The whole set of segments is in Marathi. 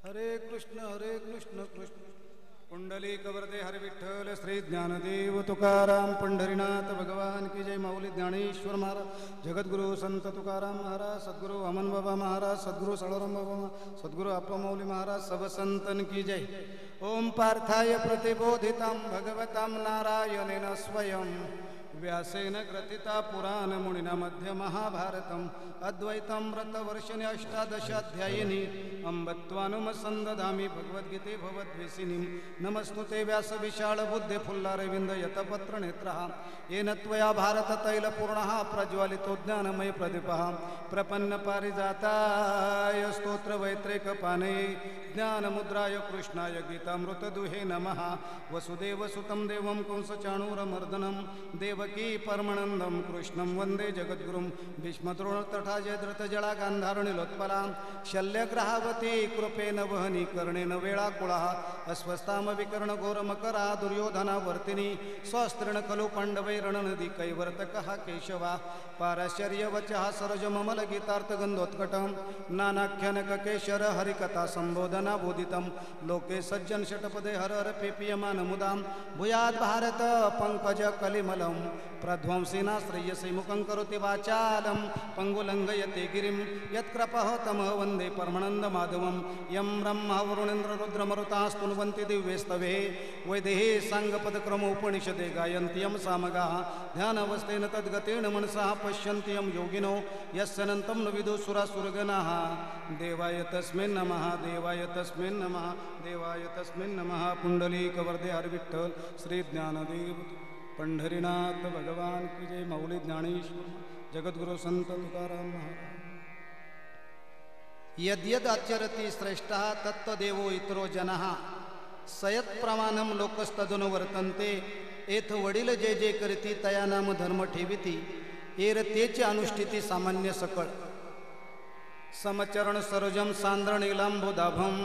हरे कृष्ण कृष्ण पुंडलिक वरदे हरे विठ्ठल श्री ज्ञानदेव तुकाराम पंढरीनाथ भगवान की जय। माऊली ज्ञानेश्वर महाराज, जगद्गुरु संत तुकाराम महाराज, सद्गुरु अमन बाबा महाराज, सद्गुरु सळोराम बाबा महाराज, सद्गुरु अप्पा माऊली महाराज, सब संतन की जय। ओम पार्थाय प्रतिबोधितं भगवतां नारायणेन स्वयं व्यासेन ग्रथिता पुराण मुनिना मध्ये महाभारतम अद्वैतं व्रतवर्षिणी अष्टादशाध्यायिनी अंबत्वानुमसंदधामि भगवद्गीते भवद्वेषिणी नमस्तुते व्यास विशाल बुद्धे फुल्लारविंद यतपत्र नेत्रः येन त्वया भारत तैलपूर्णः प्रज्वालितो ज्ञानमय प्रदीपः प्रपन्न पारिजाताय स्तोत्र वैत्रेकपाने ज्ञानमुद्राय कृष्णाय गीतामृतदुहे नमः। वसुदेवसुतं देवं कंसचाणूरमर्दनं देवकी परमानन्दं कृष्णं वन्दे जगद्गुरुं भीष्मद्रोणतटा जयद्रथजला गान्धारनिलोत्पलां शल्यग्रहावती कृपेण वहनी कर्णेन वेळाकुळः अस्वस्थामविकर्णघोरमकरा दुर्योधनावर्तिनी स्वस्त्रेण खलु पाण्डवैरणनदी कैवर्तकः केशवा पाराशर्यवचः सरजममलगीतार्थगन्धोत्कटं नानाख्यानककेशर हरिकथा संबोधना बोधितं लोके सज्जन षटपदे हर हर पेपीयमानमुदां भूयात् भारत पंकज कलिमलं प्रध्वंसिना श्रेयसे मुखं करोति वाचालं पंगुलंघयते गिरिं यत्कृपः तमः वन्दे परमानन्द माधवं यं ब्रह्मा वरुणेन्द्र रुद्रमरुतास्तुन्वन्ति दिव्यस्तवे वैदेहे साङ्गपदक्रमोपनिषदे गायन्ति यं सामगाः ध्यानवस्थेन तद्गतेन मनसा पश्यन्ति यं योगिनो यस्यनन्तं न विदुसुरासुरगणाः देवाय तस्मिन् नमः देवाय तस्मिन् नमः देवाय तस्मिन् नमः। पुंडलीकवरदे हरि विठ्ठल श्री ज्ञानदेव पंढरीनाथ भगवान की जय। माऊली ज्ञानेश्वर जगद्गुरु संत तुकाराम महाराज। यद्यद आचरति श्रेष्ठः तत्तदेवो इतरो जनः सयत् प्रमाणं लोकस्तदनु वर्तन्ते एथ वडील जे जे करीती तया नाम धर्म ठेविती एर तेचे अनुष्ठिती सामान्य सकळ समचरण सरोजम सांद्र नीलांबोदाभम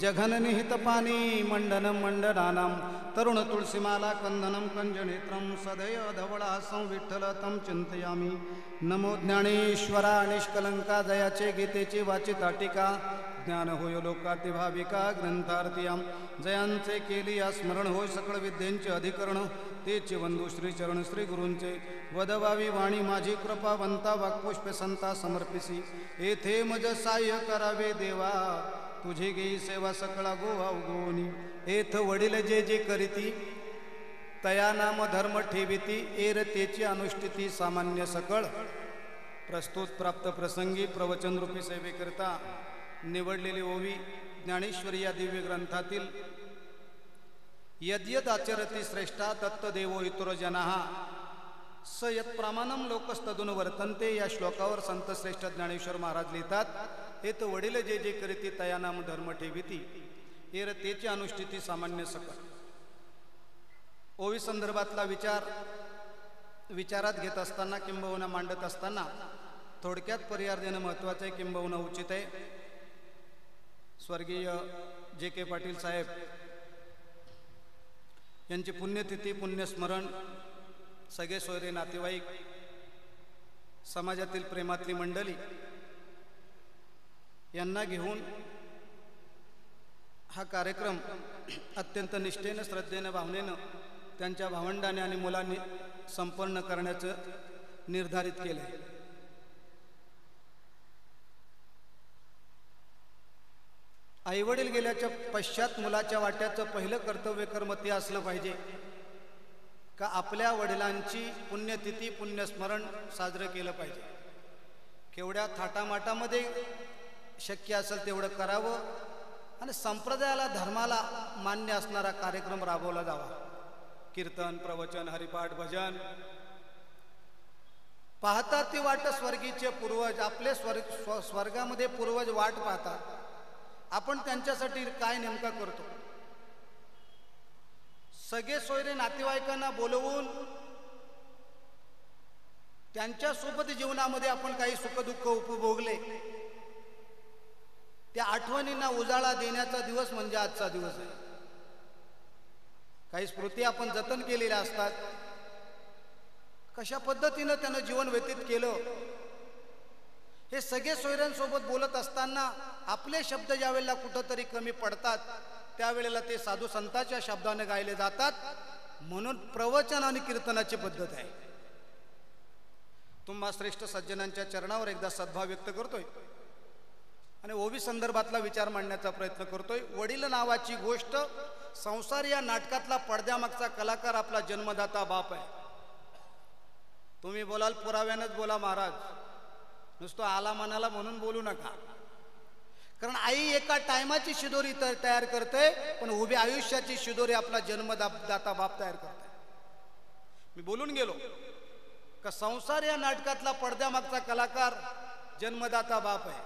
जघन निहित पाणी मंडनम मंडनानाम तरुण तुळसीमाला कंदनम कंजनेत्रम सदय धवळा संविठ्ठल तम चिंतयामी। नमो ज्ञानेश्वरा निष्कलंका जयाचे गीतेची वाचिता टीका ज्ञान होय लोकाति भाविका ग्रंथार्थियाम जयांचे केली स्मरण होय सकळ विद्येंचे अधिकरण तेचे वंदू श्री चरण श्री गुरूंचे वदवावी वाणी माझी कृपावंता वाक्पुष्पे संता समर्पिसी येथे मज साह्य करावे देवा तुझे घेई सेवा सकळा गोवा उगवणी एथ वडील जे जे करीती तया नाम धर्म ठेविती एर तेची अनुष्ठिती सामान्य सकळ। प्रस्तुत प्राप्त प्रसंगी प्रवचन रूपी सेवेकरिता निवडलेली ओवी ज्ञानेश्वरी या दिव्य ग्रंथातील यद्यद आचरति श्रेष्ठा तत्तदेवो इतरो जनाः स यत् प्रमाणं लोकस्तदनु वर्तन्ते या श्लोकावर संत श्रेष्ठ ज्ञानेश्वर महाराज लिहितात हेत वडील जे जे करीती तया नाम धर्म ठेविती एर तेची अनुष्ठिती सामान्य सकळ। ओवी संदर्भातला विचारात घेत असताना किंबहुना मांडत असताना थोडक्यात पर्याय देणं महत्त्वाचं आहे, किंबहुना उचित आहे। स्वर्गीय जे.के. पाटील साहेब यांची पुण्यतिथी पुण्यस्मरण सगळे सोयरे नातेवाईक समाजातील प्रेमातली मंडळी यांना घेऊन हा कार्यक्रम अत्यंत निष्ठेनं श्रद्धेनं भावनेनं त्यांच्या भावंडाने आणि मुलांनी संपन्न करण्याचं निर्धारित केलं आहे। आईवडील गेल्याच्या पश्चात मुलाच्या वाट्याचं पहिलं कर्तव्य कर्म ते असलं पाहिजे का आपल्या वडिलांची पुण्यतिथी पुण्यस्मरण साजरं केलं पाहिजे। केवढ्या थाटामाटामध्ये शक्य असेल तेवढं करावं आणि संप्रदायाला धर्माला मान्य असणारा कार्यक्रम राबवला जावा। कीर्तन प्रवचन हरिपाठ भजन पाहतात ती वाट स्वर्गीचे पूर्वज आपले स्वर्गामध्ये पूर्वज वाट पाहतात। आपण त्यांच्यासाठी काय नेमका करतो? सगळे सोयरे नातेवाईकांना बोलवून त्यांच्यासोबत जीवनामध्ये आपण काही सुखदुःख उपभोगले त्या आठवणींना उजाळा देण्याचा दिवस म्हणजे आजचा दिवस आहे। काही स्मृती आपण जतन केलेल्या असतात, कशा पद्धतीने त्यानं जीवन व्यतीत केलं हे सगळे सोयऱ्यांसोबत बोलत असताना आपले शब्द ज्या वेळेला कुठंतरी कमी पडतात त्यावेळेला ते साधू संतांच्या शब्दाने गायले जातात. म्हणून प्रवचन आणि कीर्तनाची पद्धत आहे. तुम्हा श्रेष्ठ सज्जनांच्या चरणावर एकदा सद्भाव व्यक्त करतोय आणि ओवी संदर्भातला विचार मांडण्याचा प्रयत्न करतोय. वडील नावाची गोष्ट संसार या नाटकातला पडद्यामागचा कलाकार आपला जन्मदाता बाप आहे. तुम्ही बोलाल पुराव्यानंच बोला महाराज, नुसतं आला मनाला म्हणून बोलू नका. कारण आई एका टायमाची शिदोरी तयार करते, पण उभ्या आयुष्याची शिदोरी आपला जन्मदाता बाप तयार करते. मी बोलून गेलो का संसार या नाटकातला पडद्यामागचा कलाकार जन्मदाता बाप आहे.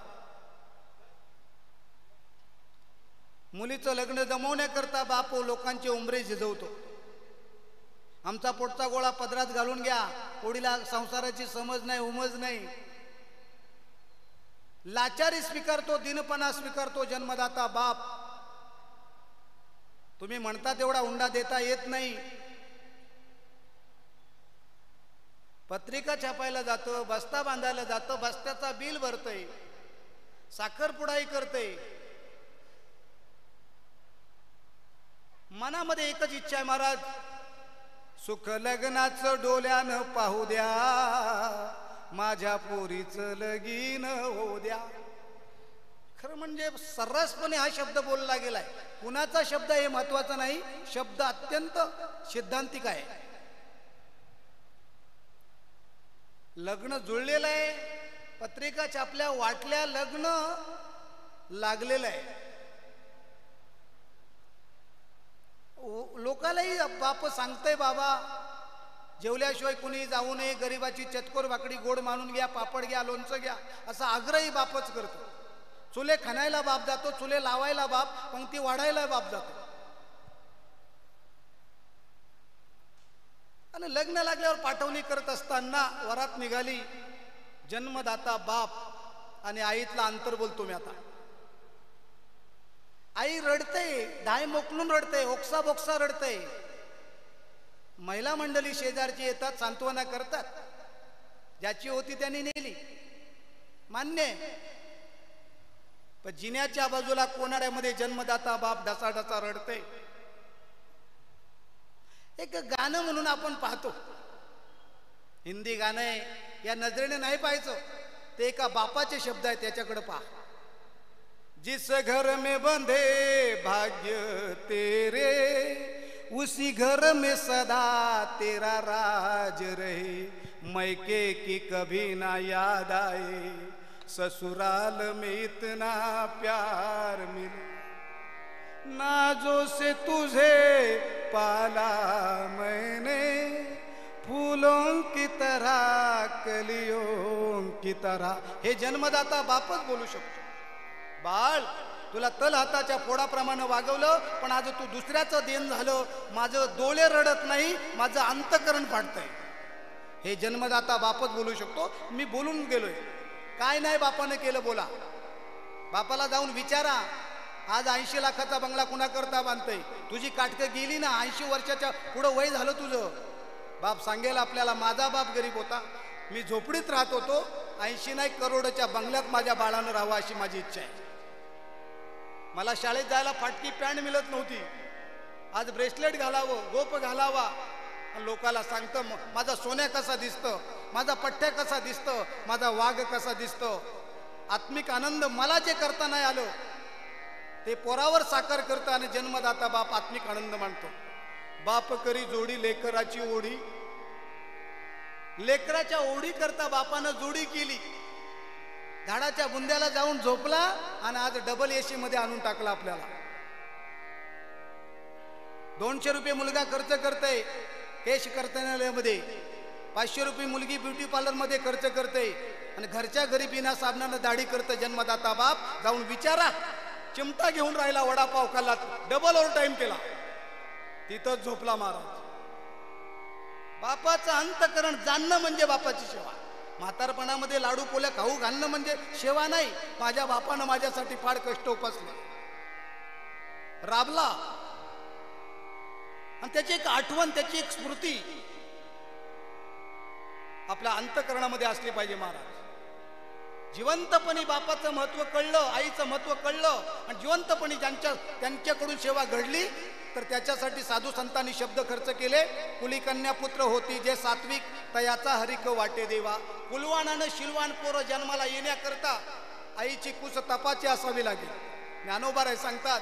मुलीचं लग्न जमवण्याकरता बाप लोकांचे उंबरे झिजवतो. आमचा पोटचा गोळा पदरात घालून घ्या, पोडीला संसाराची समज नाही, उमज नाही. लाचारी स्वीकारतो, दिनपणा स्वीकारतो जन्मदाता बाप. तुम्ही म्हणता तेवढा हुंडा देता येत नाही. पत्रिका छापायला जातं, बस्ता बांधायला जातं, बस्त्याचा बिल भरतय, साखरपुडाई करतय. मनामध्ये एकच इच्छा आहे महाराज, सुख लग्नाचं डोल्यानं पाहू द्या, माझ्या पोरीचं लगीन होऊ द्या. खरं म्हणजे सर्रासपणे हा शब्द बोलला गेलाय. कुणाचा शब्द हे महत्वाचं नाही, शब्द अत्यंत सिद्धांतिक आहे. लग्न जुळलेलं आहे, पत्रिका छापल्या, वाटल्या, लग्न लागलेलं आहे. लोकालाही बाप सांगतंय बाबा जेवल्याशिवाय कुणी जाऊ नये, गरिबाची चतकोर भाकडी गोड मानून घ्या, पापड घ्या, लोणचं घ्या, असा आग्रही बापच करतो. चुले खणायला बाप जातो, चुले लावायला बाप, पंक्ती वाढायला बाप जातो. आणि लग्न लागल्यावर पाठवणी करत असताना वरात निघाली, जन्मदाता बाप आणि आईतला अंतर बोलतो मी आता. आई रडते, डाय मोकलून रडते, ओक्सा बोक्सा रडते. महिला मंडळी शेजारची येतात, सांत्वना करतात. ज्याची होती त्यांनी नेली, मान्य. पण जिन्याच्या बाजूला कोणाड्यामध्ये जन्मदाता बाप ढसाढसा रडते. एक गाणं म्हणून आपण पाहतो, हिंदी गाणं आहे, या नजरेने नाही पाहायचं. ते एका बापाचे शब्द आहेत, त्याच्याकडे पहा. जिस घर में बंधे भाग्य तेरे, उसी घर में सदा तेरा राज रहे. मैके की कभी ना याद आए, ससुराल में इतना प्यार मिले. नाजों से तुझे पाला मैंने, फूलों की तरह, कलियों की तरह. हे जन्मदाता बापच बोलू शकतो. बाळ, तुला तल हाताच्या फोडाप्रमाणे वागवलं, पण आज तू दुसऱ्याचं देण झालं. माझं डोळे रडत नाही, माझं अंतकरण फाटतंय. हे जन्मदाता बापच बोलू शकतो. मी बोलून गेलोय. काय नाही बापानं केलं बोला. बापाला जाऊन विचारा, आज 80 लाखाचा बंगला कुणाकरता बांधतोय? तुझी काटकं गेली ना, 80 वर्षाच्या पुढं वय झालं तुझं. बाप सांगेल आपल्याला, माझा बाप गरीब होता, मी झोपडीत राहत होतो, 80 नाही करोडच्या बंगल्यात माझ्या बाळानं राहावं अशी माझी इच्छा आहे. मला शाळेत जायला फाटकी पॅन्ट मिळत नव्हती, आज ब्रेसलेट घालावं, गोप घालावा. लोकाला सांगतं माझा सोन्या कसा दिसतं, माझा पठ्ठ्या कसा दिसतं, माझा वाघ कसा दिसतं. आत्मिक आनंद मला जे करता नाही आलं ते पोरावर साकार करतं आणि जन्मदाता बाप आत्मिक आनंद मानतो. बाप करी जोडी लेकराची ओढी, लेकराच्या ओढी करता बापानं जोडी केली. झाडाच्या बुंद्याला जाऊन झोपला आणि आज डबल एसी मध्ये आणून टाकला आपल्याला. 200 रुपये मुलगा खर्च करते केश कर्तनालयामध्ये, 500 रुपये मुलगी ब्युटी पार्लर मध्ये खर्च करते आणि घरच्या घरी बिना साबणानं दाढी करतं जन्मदाता बाप. जाऊन विचारा, चिमटा घेऊन राहिला, वडापाव खाल्ला, डबल ओव्हर टाइम केला, तिथंच झोपला महाराज. बापाचं अंतकरण जाणणं म्हणजे बापाची सेवा. म्हातारपणामध्ये लाडू पोल्या खाऊ घालणं म्हणजे सेवा नाही. माझ्या बापानं माझ्यासाठी फार कष्ट उपसले, राबला, आणि त्याची एक आठवण, त्याची एक स्मृती आपल्या अंतकरणामध्ये असली पाहिजे महाराज. जिवंतपणी बापाचं महत्व कळलं, आईचं महत्व कळलं आणि जिवंतपणी त्यांच्याकडून सेवा घडली तर त्याच्यासाठी साधू संतांनी शब्द खर्च केले. कुलीकन्या पुत्र होती जे सात्विक, तयाचा हरिक वाटे देवा. कुलवानानं शिलवान पोरं जन्माला येण्याकरता आईची कुस तपाची असावी लागेल. ज्ञानोबा सांगतात,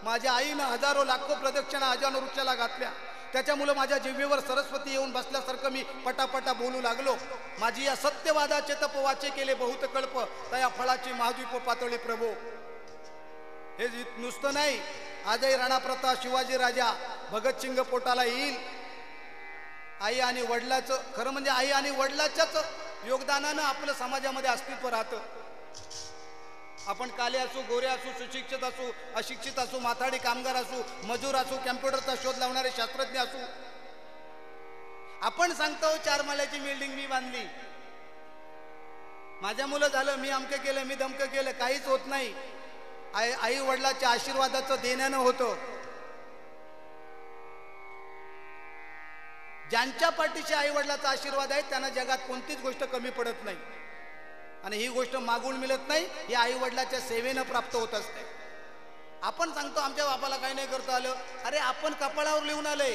माझ्या आईनं हजारो लाखो प्रदक्षिणा अजान वृक्षाला घातल्या, त्याच्यामुळे माझ्या जिव्हेवर सरस्वती येऊन बसल्यासारखं मी पटापटा बोलू लागलो. माझी या सत्यवादाचे तपवाचे केले बहुत कल्प, तया फळाची महाद्वीप पातळी प्रभो. हे नुसतं नाही, आजही राणा प्रताप, शिवाजी राजा, भगतसिंग पोटाला येईल. आई आणि वडिलाचं, खरं म्हणजे आई आणि वडिलाच्याच योगदानानं आपलं समाजामध्ये अस्तित्व राहतं. आपण काले असू, गोरे असू, सुशिक्षित असू, अशिक्षित असू, माथाडी कामगार असू, मजूर असू, कॅम्प्युटरचा शोध लावणारे शास्त्रज्ञ असू, आपण सांगतो 4 माळ्याची बिल्डिंग मी बांधली, माझ्या मुलं झालं, मी अमकं केलं, मी धमकं केलं. काहीच होत नाही. आई वडिलाच्या आशीर्वादाचं देण्यानं होतं. ज्यांच्या पाठीशी आई वडिलाचा आशीर्वाद आहे त्यांना जगात कोणतीच गोष्ट कमी पडत नाही. आणि ही गोष्ट मागून मिळत नाही, ही आई वडिलाच्या सेवेनं प्राप्त होत असते. आपण सांगतो आमच्या बापाला काही नाही करता आलं. अरे आपण कपाळावर लिहून आले.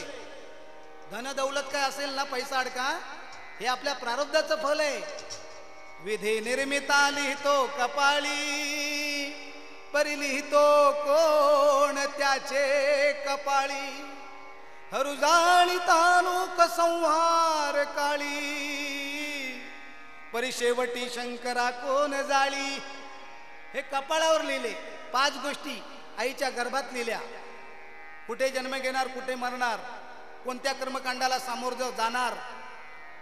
धन दौलत काय असेल ना, पैसा अडका, हे आपल्या प्रारब्धाचं फल आहे. विधी निर्मिता लिहितो कपाळी, परी लिहितो कोण त्याचे कपाळी. हरुजाळी तालुक संहार काळी, परी शेवटी शंकरा कोण जाळी. हे कपाळावर लिहिले. 5 गोष्टी आईच्या गर्भात लिहिल्या. कुठे जन्म घेणार, कुठे मरणार, कोणत्या कर्मकांडाला सामोरं जाणार,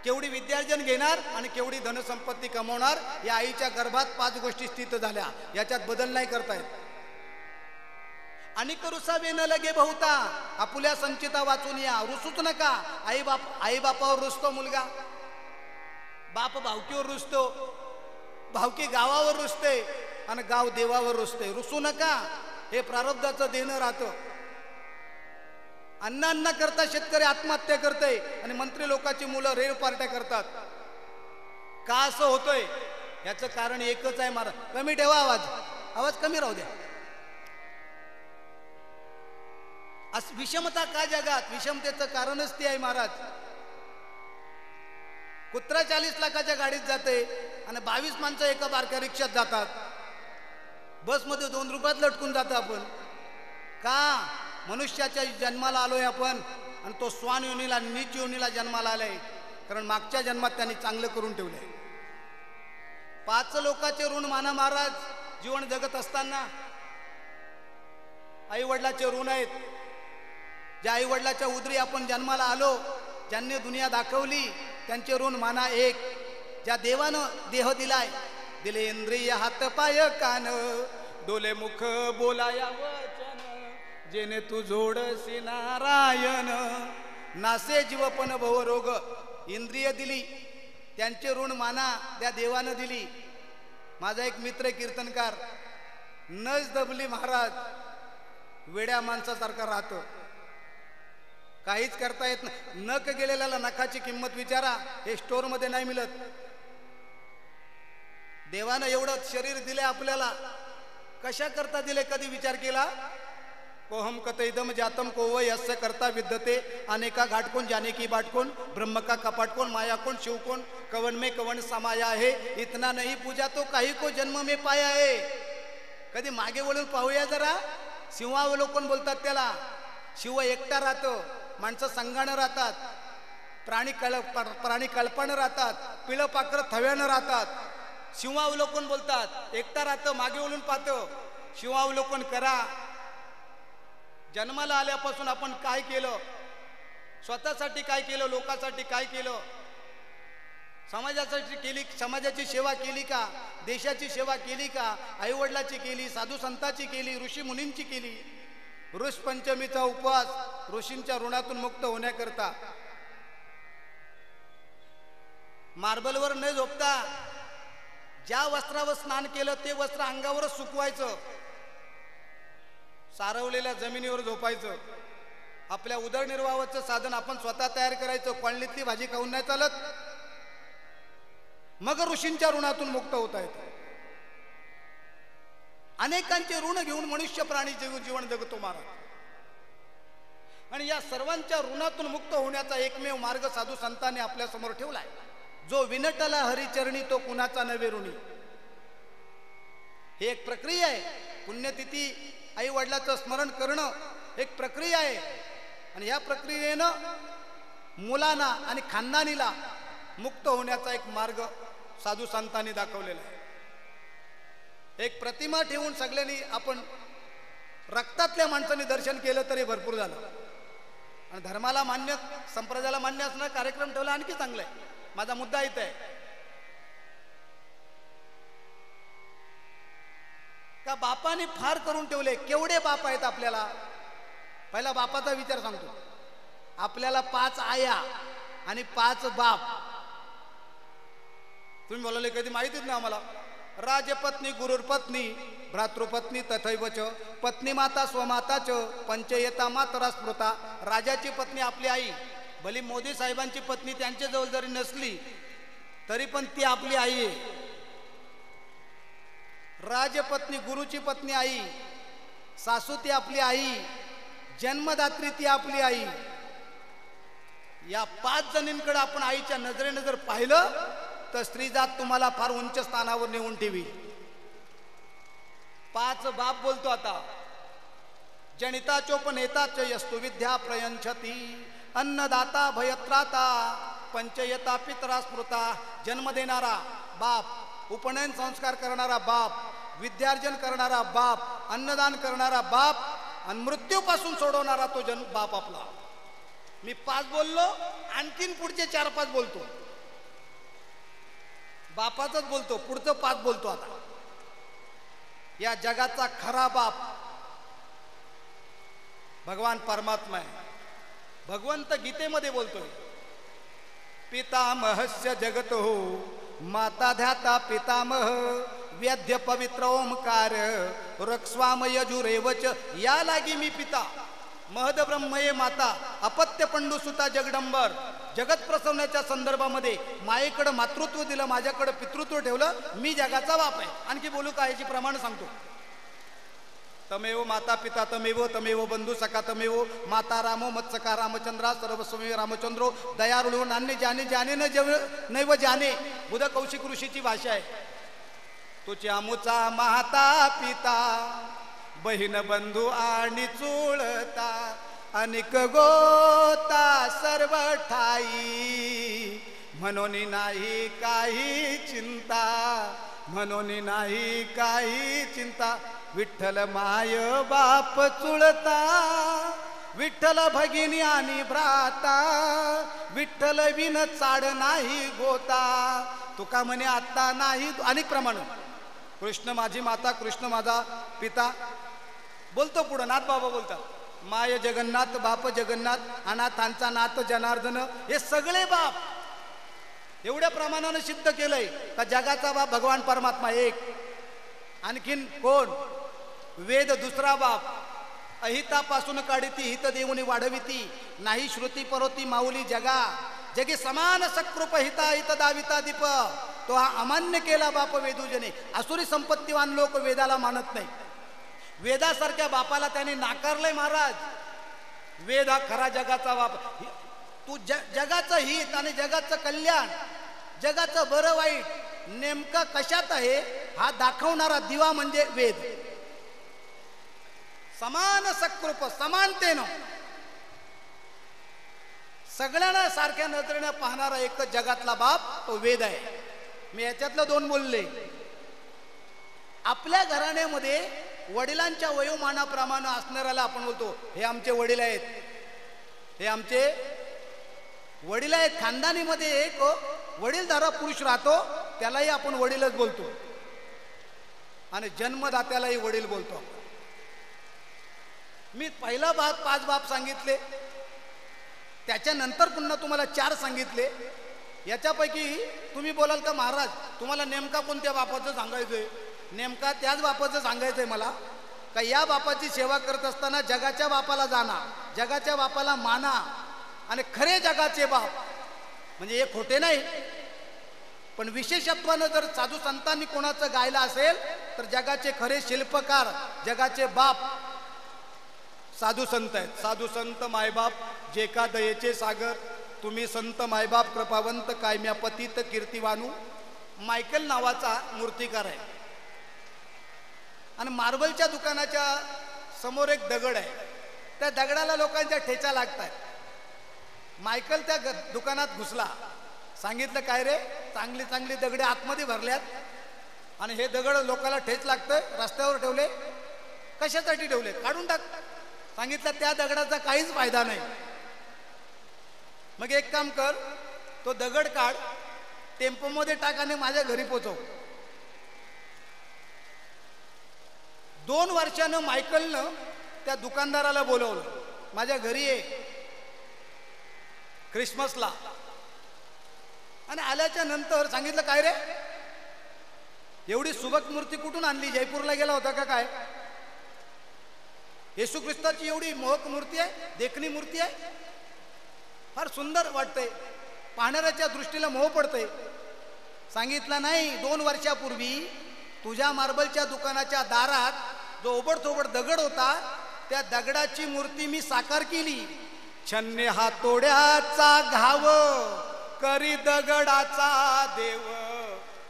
केवढी विद्यार्जन घेणार आणि केवढी धनसंपत्ती कमवणार, या आईच्या गर्भात 5 गोष्टी स्थित झाल्या. याच्यात बदल नाही करतायत. आणि रुसा वेन लगे बहुता, आपुल्या संचिता वाचून या. रुसूच नका. आई बापावर रुसतो मुलगा, बाप भावकीवर रुसतो, भावकी गावावर रुसते आणि गाव देवावर रुसते. रुसू नका. हे प्रारब्धाचं देणं राहतं. अन्न करता शेतकरी आत्महत्या करते आणि मंत्री लोकांची मुलं रेल पार्ट्या करतात. का असं होतंय? याचं कारण एकच आहे. महाराज कमी ठेवा आवाज कमी राहू द्या. विषमता का जगात? विषमतेचं कारणच ते आहे महाराज. कुत्रा 40 लाखाच्या गाडीत जाते आणि 22 माणसं एका बारक्या रिक्षात जातात. बसमध्ये 2 रुपयात लटकून जातो आपण. का? मनुष्याच्या जन्माला आलोय आपण आणि तो स्वान योनीला, नीच योनीला जन्माला आलाय. कारण मागच्या जन्मात त्यांनी चांगलं करून ठेवलंय. 5 लोकांचे ऋण माना महाराज. जीवन जगत असताना आई वडिलाचे ऋण आहेत. ज्या आई वडिलाच्या उदरी आपण जन्माला आलो, ज्यांनी दुनिया दाखवली, त्यांचे ऋण माना. 1, ज्या देवानं देह दिलाय, दिले इंद्रिय हात पाय कान, डोले मुख बोलाया वचन, जेने तू जोडसी नारायण. नासे जीवपण भवरोग. इंद्रिय दिली, त्यांचे ऋण माना. त्या देवानं दिली. माझा एक मित्र कीर्तनकार, नस दबली महाराज, वेड्या माणसासारखा राहतो. काहीच करता येत नाही. नख गेलेल्याला नखाची किंमत विचारा. हे स्टोर मध्ये नाही मिळत. देवानं एवढं शरीर दिले आपल्याला, कशा करता दिले कधी विचार केला? कोहम कतैदम जातम कोवय अस्य करता विद्यते, अनेका घाटकोन जाने की बाटकोन, ब्रह्म का कपाटकोन, माया कोण शिव कोण, कवन में कवन समाया है, इतना नहीं पूजा तो काही को जन्म में पाया है. कधी मागे वळून पाहूया जरा. शिवावलोकन बोलतात त्याला. शिव एकटा राहतो, माणसं संघानं राहतात, प्राणी कल्पानं राहतात, पिळं पाखरं थव्यानं राहतात. शिवावलोकन बोलतात. एकटा राहतं, मागे वळून पाहतं. शिवावलोकन करा. जन्माला आल्यापासून आपण काय केलं, स्वतःसाठी काय केलं, लोकांसाठी काय केलं, समाजासाठी केली, समाजाची सेवा केली का, देशाची सेवा केली का, आईवडिलाची केली, साधू संतांची केली, ऋषी मुनींची केली. ऋष पंचमीचा उपवास ऋषींच्या ऋणातून मुक्त होण्याकरता. मार्बलवर न झोपता ज्या वस्त्रावर स्नान केलं ते वस्त्र अंगावरच सुकवायचं. सारवलेल्या जमिनीवर झोपायचं. आपल्या उदरनिर्वाहाचं साधन आपण स्वतः तयार करायचं. कॉलनीतली भाजी खाऊन नाही चालत. मग ऋषींच्या ऋणातून मुक्त होता येतं. अनेकांचे ऋण घेऊन मनुष्य प्राणी जीवन जगतो महाराज. आणि या सर्वांच्या ऋणातून मुक्त होण्याचा एकमेव मार्ग साधू संतांनी आपल्या समोर ठेवलाय. जो विनटला हरिचरणी तो कुणाचा नवे ऋणी. ही एक प्रक्रिया आहे. पुण्यतिथी आई वडिलाचं स्मरण करणं एक प्रक्रिया आहे. आणि या प्रक्रियेनं मुलांना आणि खानदानीला मुक्त होण्याचा एक मार्ग साधू संतांनी दाखवलेला आहे. एक प्रतिमा ठेवून सगळ्यांनी आपण रक्तातल्या माणसांनी दर्शन केलं तरी भरपूर झालं. आणि धर्माला मान्य, संप्रदायाला मान्य असणारा कार्यक्रम ठेवला आणखी चांगलं आहे. माझा मुद्दा इथं आहे का बापाने फार करून ठेवले. केवढे बाप आहेत आपल्याला? पहिला बापाचा विचार सांगतो. आपल्याला 5 आया आणि 5 बाप. तुम्ही बोलले कधी माहितीच नाही आम्हाला. राजपत्नी गुरुपत्नी भ्रातृपत्नी तथैवच पत्नी माता स्वमाता च पंचयता मातरा स्मृता. राजाची पत्नी आपली आई. भली मोदी साहेबांची पत्नी त्यांच्या जवळ जरी नसली तरी पण ती आपली आई आहे. राजपत्नी गुरुची पत्नी आई, सासू ती आपली आई, जन्मदात्री ती आपली आई. या 5 जणींकडे आपण आईच्या नजरेने जर पाहिलं तर स्त्रीजात तुम्हाला फार उंच स्थानावर नेऊन ठेवी. 5 बाप बोलतो आता. जनिता चोपनेता च यस्तु विद्या प्रयंछती अन्नदाता भयत्राता पंचयता पितरा स्मृता. जन्म देणारा बाप, उपनयन संस्कार करणारा बाप, विद्यार्जन करणारा बाप, अन्नदान करणारा बाप आणि मृत्यूपासून सोडवणारा तो बाप आपला. मी 5 बोललो, आणखीन पुढचे 4-5 बोलतो. बापाचंच बोलतो, पुढचं 5 बोलतो आता. या जगाचा खरा बाप भगवान परमात्मा आहे. भगवंत गीतेमध्ये बोलतोय, पितामहस्य जगतो माता ध्याता पितामह वेद्य पवित्र ओंकार रक्स्वाम यजुरेवच. या लागी मी पिता, महद ब्रह्मये माता, अपत्य पंडुसुता जगडंबर. जगत प्रसवण्याच्या संदर्भामध्ये मायेकडे मातृत्व दिलं, माझ्याकडे पितृत्व ठेवलं. मी जगाचा बाप आहे. आणखी बोलू का? याची प्रमाण सांगतो. तमेव माता पिता तमेव तमेव बंधू सखा तमेव माता रामो मत्सका रामचंद्रा सर्वस्वमेव रामचंद्रो दयाळू नान्य जाने जाने न नैव जाने. बुध कौशिक ऋषीची भाषा आहे. तुझी आमुचा माता पिता बहीण बंधू आणि चुळता अनिक गोता सर्व ठाई म्हणून नाही काही चिंता, म्हणून नाही काही चिंता. विठ्ठल माय बाप चुळता, विठ्ठल भगिनी आणि भ्राता, विठ्ठल विन चाड नाही गोता. तुका म्हणे आता नाही. अनेक प्रमाण. कृष्ण माझी माता, कृष्ण माझा पिता. बोलतो पुढं नाथ बाबा बोलतात. माय जगन्नाथ, बाप जगन्नाथ, अनाथांचा नाथ जनार्दन. हे सगळे बाप एवढ्या प्रमाणाने सिद्ध केलंय का जगाचा बाप भगवान परमात्मा एक. आणखीन कोण? वेद दुसरा बाप. अहितापासून काढिती हित देऊनी वाढविती नाही श्रुती परोती माऊली जगा. जगी समान सकृप हिता हित दाविता दीप. तो हा अमान्य केला बाप वेदूजने. असुरी संपत्तीवान लोक वेदाला मानत नाही. वेदासारख्या बापाला त्यांनी नाकारलंय महाराज. वेद हा खरा जगाचा बाप. तू जगाचं हित आणि जगाचं कल्याण, जगाचं बरं वाईट नेमका कशात आहे हा दाखवणारा दिवा म्हणजे वेद. समान सकृप, समानतेनं सगळ्यांना सारख्या नजरेने पाहणारा एक जगातला बाप तो वेद आहे. मी याच्यातलं 2 बोलले. आपल्या घराण्यामध्ये वडिलांच्या वयोमानाप्रमाणे असणाऱ्याला आपण बोलतो हे आमचे वडील आहेत, हे आमचे वडील आहेत. खानदानीमध्ये एक वडीलधारा पुरुष राहतो त्यालाही आपण वडीलच बोलतो आणि जन्मदात्यालाही वडील बोलतो. मी पहिला 5 बाप सांगितले, त्याच्यानंतर पुन्हा तुम्हाला 4 सांगितले. याच्यापैकी तुम्ही बोलाल का महाराज तुम्हाला नेमका कोणत्या बापाचं सांगायचंय? नेमका त्याच बापाचं सांगायचंय मला का या बापाची सेवा करत असताना जगाच्या बापाला जाणा, जगाच्या बापाला माना आणि खरे जगाचे बाप म्हणजे हे खोटे नाही. पण विशेषत्वानं जर साधू संतांनी कोणाचं गायला असेल तर जगाचे खरे शिल्पकार, जगाचे बाप साधू संत आहेत. साधू संत मायबाप जे का दयेचे सागर, तुम्ही संत मायबाप कृपावंत कायम्या पतित कीर्तिवानू. मायकल नावाचा मूर्तिकार आहे आणि मार्बलच्या दुकानाच्या समोर एक दगड आहे. त्या दगडाला लोकांच्या ठेचा लागतात. मायकल त्या दुकानात घुसला. सांगितलं काय रे, चांगली चांगली दगडे आतमध्ये भरल्यात आणि हे दगड लोकांना ठेच लागतं, रस्त्यावर ठेवले. कशासाठी ठेवले? काढून टाक. सांगितलं त्या दगडाचा काहीच फायदा नाही. मग एक काम कर, तो दगड काढ, टेम्पोमध्ये टाक आणि माझ्या घरी पोचव. 2 वर्षानं मायकलनं त्या दुकानदाराला बोलवलं, माझ्या घरी ये ख्रिसमसला. आणि आल्याच्या नंतर सांगितलं काय रे, एवढी सुबक मूर्ती कुठून आणली? जयपूरला गेला होता का काय? येशू ख्रिस्ताची एवढी मोहक मूर्ती आहे, देखणी मूर्ती आहे, फार सुंदर वाटते, पाहणाऱ्याच्या दृष्टीला मोह पडते. सांगितलं नाही, 2 वर्षापूर्वी तुझ्या मार्बलच्या दुकानाच्या दारात जो ओबडधोबड दगड होता त्या दगडाची मूर्ती मी साकार केली. छन्ने हातोड्याचा घाव करी दगडाचा देव,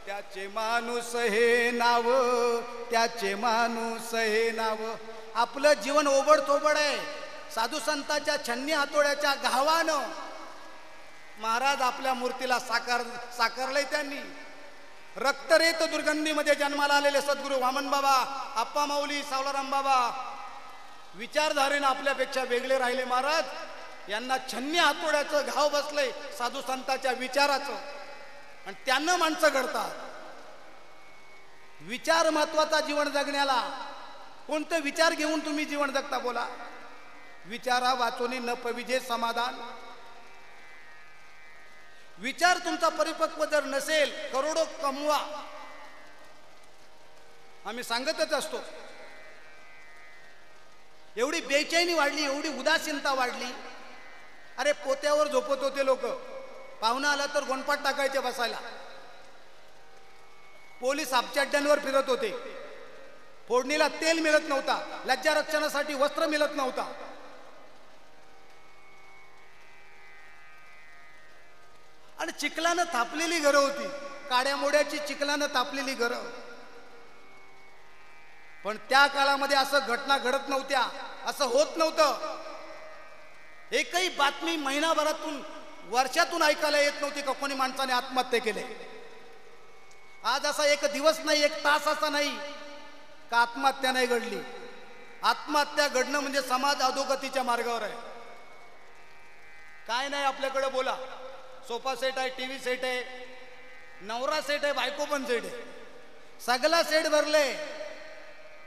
त्याचे माणूस हे नाव, त्याचे माणूस हे नाव. आपलं जीवन ओबडधोबड आहे. साधू संतांच्या छन्नी हातोड्याच्या घावानं महाराज आपल्या मूर्तीला साकारलंय त्यांनी. रक्तरेत दुर्गंधीमध्ये जन्माला आलेले सद्गुरू वामन बाबा, आप्पा माऊली, सावलाराम बाबा विचारधारेनं आपल्यापेक्षा वेगळे राहिले. महाराज यांना छन्नी हातोड्याचं घाव बसलंय साधू संतांच्या विचाराचं आणि त्यांना माणसं घडतात. विचार महत्वाचा जीवन जगण्याला. कोणते विचार घेऊन तुम्ही जीवन जगता बोला? विचारा वाचोनी न पविजे समाधान. विचार तुमचा परिपक्व जर नसेल, करोडो कमवा, आम्ही सांगतच असतो. एवढी बेचैनी वाढली, एवढी उदासीनता वाढली. अरे पोत्यावर झोपत होते लोक, पाहुणा आला तर गोंडपाट टाकायचे बसायला. पोलीस हापचड्ड्यांवर फिरत होते. फोडणीला तेल मिळत नव्हता, लज्जा रक्षणासाठी वस्त्र मिळत नव्हता. आणि चिखलानं थापलेली घरं होती, काड्या मोड्याची चिखलानं तापलेली घरं. पण त्या काळामध्ये असं घटना घडत नव्हत्या, असं होत नव्हतं. एकही बातमी महिनाभरातून वर्षातून ऐकायला येत नव्हती का कोणी माणसाने आत्महत्या केली. आज असा एक दिवस नाही, एक तास असा नाही का आत्महत्या नाही घडली. आत्महत्या घडणं म्हणजे समाज अधोगतीच्या मार्गावर आहे. काय नाही आपल्याकडे बोला, सोफा सेट आहे, टीव्ही सेट आहे, नवरा सेट आहे, बायको पण सेट आहे, सगळा सेट भरले.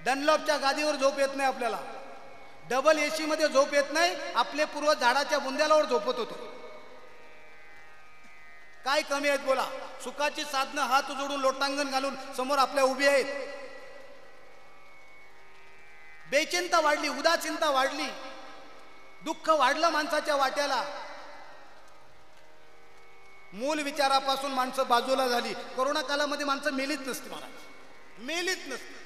डनलॉपच्या गादीवर झोप येत नाही आपल्याला, डबल एसी मध्ये झोप येत नाही. आपले पूर्वज झाडाच्या बुंद्यालावर झोपत होते. काय कमी आहेत बोला? सुखाची साधनं हात जोडून लोटांगण घालून समोर आपल्या उभी आहेत. बेचैनता वाढली, उदासीनता वाढली, दुःख वाढलं माणसाच्या वाट्याला. मूल विचारापासून माणसं बाजूला झाली. कोरोना काळामध्ये माणसं मेलीच नसते महाराज, मेलीच नसते.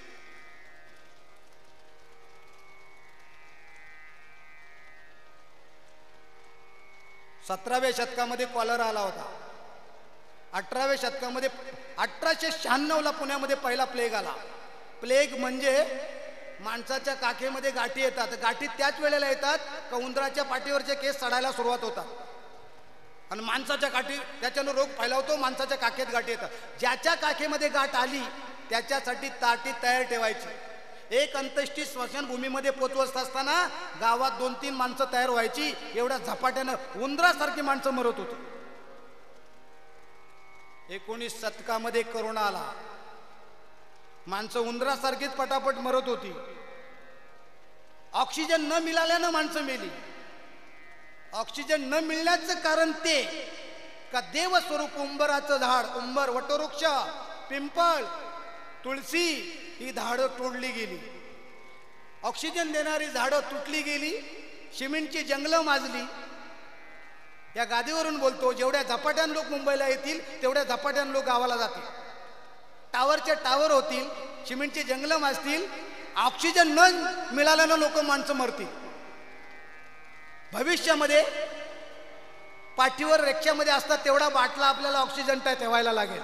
सतराव्या शतकामध्ये कॉलरा आला होता. 18व्या शतकामध्ये 1896ला पुण्यामध्ये पहिला प्लेग आला. प्लेग म्हणजे माणसाच्या काखेमध्ये गाठी येतात. गाठी त्याच वेळेला येतात का उंदराच्या पाठीवरचे केस सडायला सुरुवात होतात आणि माणसाच्या काठी त्याच्यानं रोग फैलावतो. माणसाच्या काखेत गाठी येतात. ज्याच्या काखेमध्ये गाठ आली त्याच्यासाठी ताटी तयार ठेवायची. एक अंत्येष्टी स्मशानभूमीमध्ये पोचवत असताना गावात 2-3 माणसं तयार व्हायची. एवढ्या झपाट्यानं उंदरासारखी माणसं मरत होती. 19 शतकामध्ये कोरोना आला. माणसं उंदरासारखीच पटापट मरत होती. ऑक्सिजन न मिळाल्यानं माणसं मेली. ऑक्सिजन न मिळण्याचं कारण ते का देवस्वरूप उंबराचं झाड, उंबर, वटवृक्ष, पिंपळ, तुळशी ही झाडं तोडली गेली. ऑक्सिजन देणारी झाडं तुटली गेली. सिमेंटची जंगलं माजली. या गादीवरून बोलतो, जेवढ्या झपाट्यान लोक मुंबईला येतील तेवढ्या झपाट्यान लोक गावाला जातील. टावरचे टावर होतील, सिमेंटचे जंगलं माजतील, ऑक्सिजन न मिळाल्यानं लोक माणसं मरतील. भविष्यामध्ये पाठीवर रिक्षामध्ये असतात तेवढा बाटला आपल्याला ऑक्सिजन ठेवायला लागेल.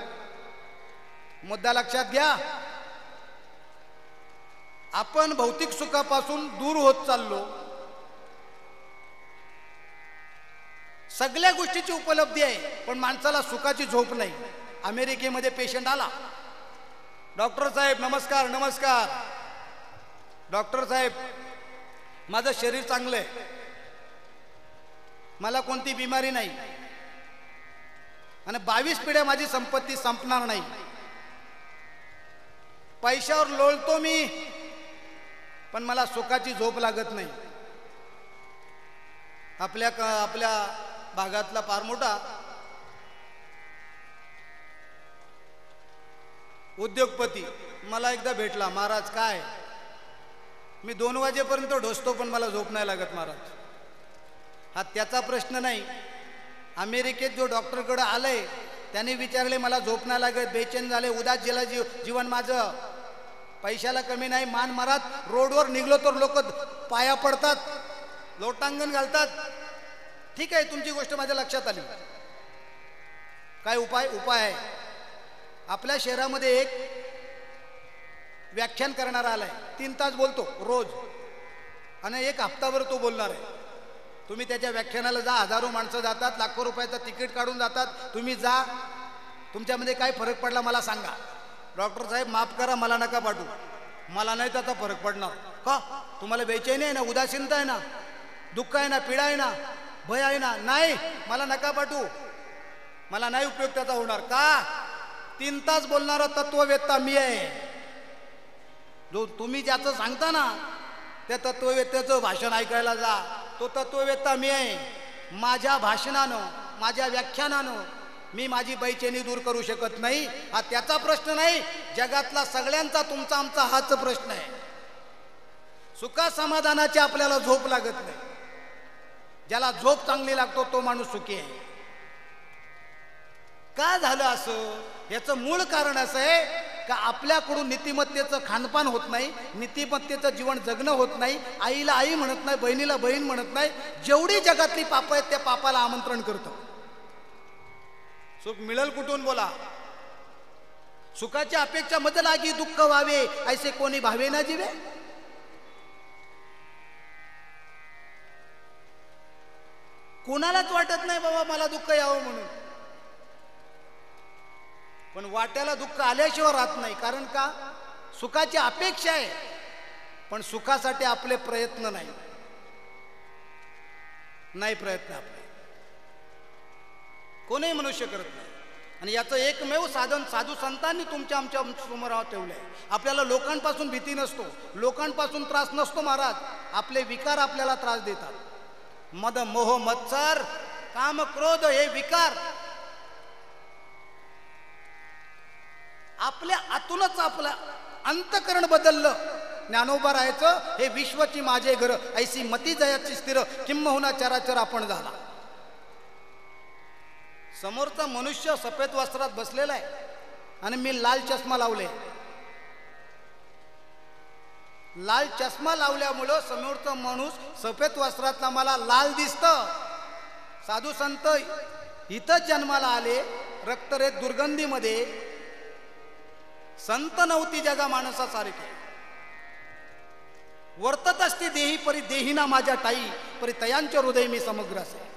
मुद्दा लक्षात घ्या. आपण भौतिक सुखापासून दूर होत चाललो. सगळ्या गोष्टीची उपलब्धी आहे पण माणसाला सुखाची झोप नाही. अमेरिकेमध्ये पेशंट आला, डॉक्टर साहेब नमस्कार. नमस्कार डॉक्टर साहेब, माझं शरीर चांगलं आहे, मला कोणती बिमारी नाही आणि 22 पिढ्या माझी संपत्ती संपणार नाही. पैशावर लोळतो मी पण मला सुखाची झोप लागत नाही. आपल्या भागातला फार मोठा उद्योगपती मला एकदा भेटला. महाराज काय, मी 2 वाजेपर्यंत ढोसतो पण मला झोप नाही लागत महाराज. हा त्याचा प्रश्न नाही. अमेरिकेत जो डॉक्टरकडे आलंय त्याने विचारले मला झोप नाही लागत, बेचैन झाले, उदास गेला जीवन माझं. पैशाला कमी नाही. मान मारात रोडवर निघलो तर लोक पाया पडतात, लोटांगण घालतात. ठीक आहे, तुमची गोष्ट माझ्या लक्षात आली. काय उपाय आहे. आपल्या शहरामध्ये एक व्याख्यान करणारा आलाय, 3 तास बोलतो रोज आणि 1 हप्ताभर तो बोलणार आहे. तुम्ही त्याच्या व्याख्यानाला जा, हजारो माणसं जातात, लाखो रुपयाचं तिकीट काढून जातात. तुम्ही जा, तुमच्यामध्ये काय फरक पडला मला सांगा. डॉक्टर साहेब माफ करा, मला नका पाठवू, मला नाही त्याचा फरक पडणार. का, तुम्हाला बेचैनी आहे ना, उदासीनता आहे ना, दुःख आहे ना, पीडा आहे ना, भय आहे ना, नाही मला नका पाठवू, मला नाही उपयोग त्याचा होणार. का, 3 तास बोलणारा तत्ववेत्ता मी आहे. जो तुम्ही ज्याचं सांगता ना त्या तत्ववेत्त्याचं भाषण ऐकायला जा, तो तत्ववेत्ता मी आहे. माझ्या भाषणानं, माझ्या व्याख्यानानं मी माझी बेचैनी दूर करू शकत नाही. हा त्याचा प्रश्न नाही, जगातला सगळ्यांचा, तुमचा आमचा हाच प्रश्न आहे. सुखा समाधानाची आपल्याला झोप लागत नाही. ज्याला झोप चांगली लागतो तो माणूस सुखी आहे. का झालं असं, याचं मूळ कारण असं आहे का आपल्याकडून नीतिमत्तेचं खानपान होत नाही, नीतिमत्तेचं जीवन जगणं होत नाही. आईला आई म्हणत नाही, बहिणीला बहीण म्हणत नाही. जेवढी जगातली पाप आहेत त्या पापाला आमंत्रण करतो. सुख मिळेल कुठून बोला. सुखाच्या अपेक्षा मध लागी दुःख व्हावे, ऐसे कोणी भावे ना जीवे. कोणालाच वाटत नाही बाबा मला दुःख यावं म्हणून, पण वाट्याला दुःख आल्याशिवाय राहत नाही. कारण का, सुखाची अपेक्षा आहे पण सुखासाठी आपले प्रयत्न नाही प्रयत्न आपले कोणीही मनुष्य करत नाही. आणि याचं एकमेव साधन साधू संतांनी तुमच्या आमच्या समोर ठेवलंय. आपल्याला लोकांपासून भीती नसतो, लोकांपासून त्रास नसतो महाराज. आपले विकार आपल्याला त्रास देतात. मद मोह मत्सर काम क्रोध हे विकार आपल्या आतूनच आपलं अंतकरण बदललं. ज्ञानोबा राहायचं हे विश्वाची माझे घर, ऐसी मती जयाची स्थिर, किंबहुना चराचर आपण झाला. समोरचा मनुष्य सफेद वस्त्रात बसलेला आहे आणि मी लाल चष्मा लावले. लाल चष्मा लावल्यामुळं समोरचा माणूस सफेद वस्त्रातला मला लाल दिसतं. साधू संत इथं जन्माला आले, रक्तरेत दुर्गंधीमध्ये. संत नव्हती जगा माणसासारखी. वर्तत असती देही परी देहीना माझ्या टाई, परी तयांच्या हृदय मी समग्र असे.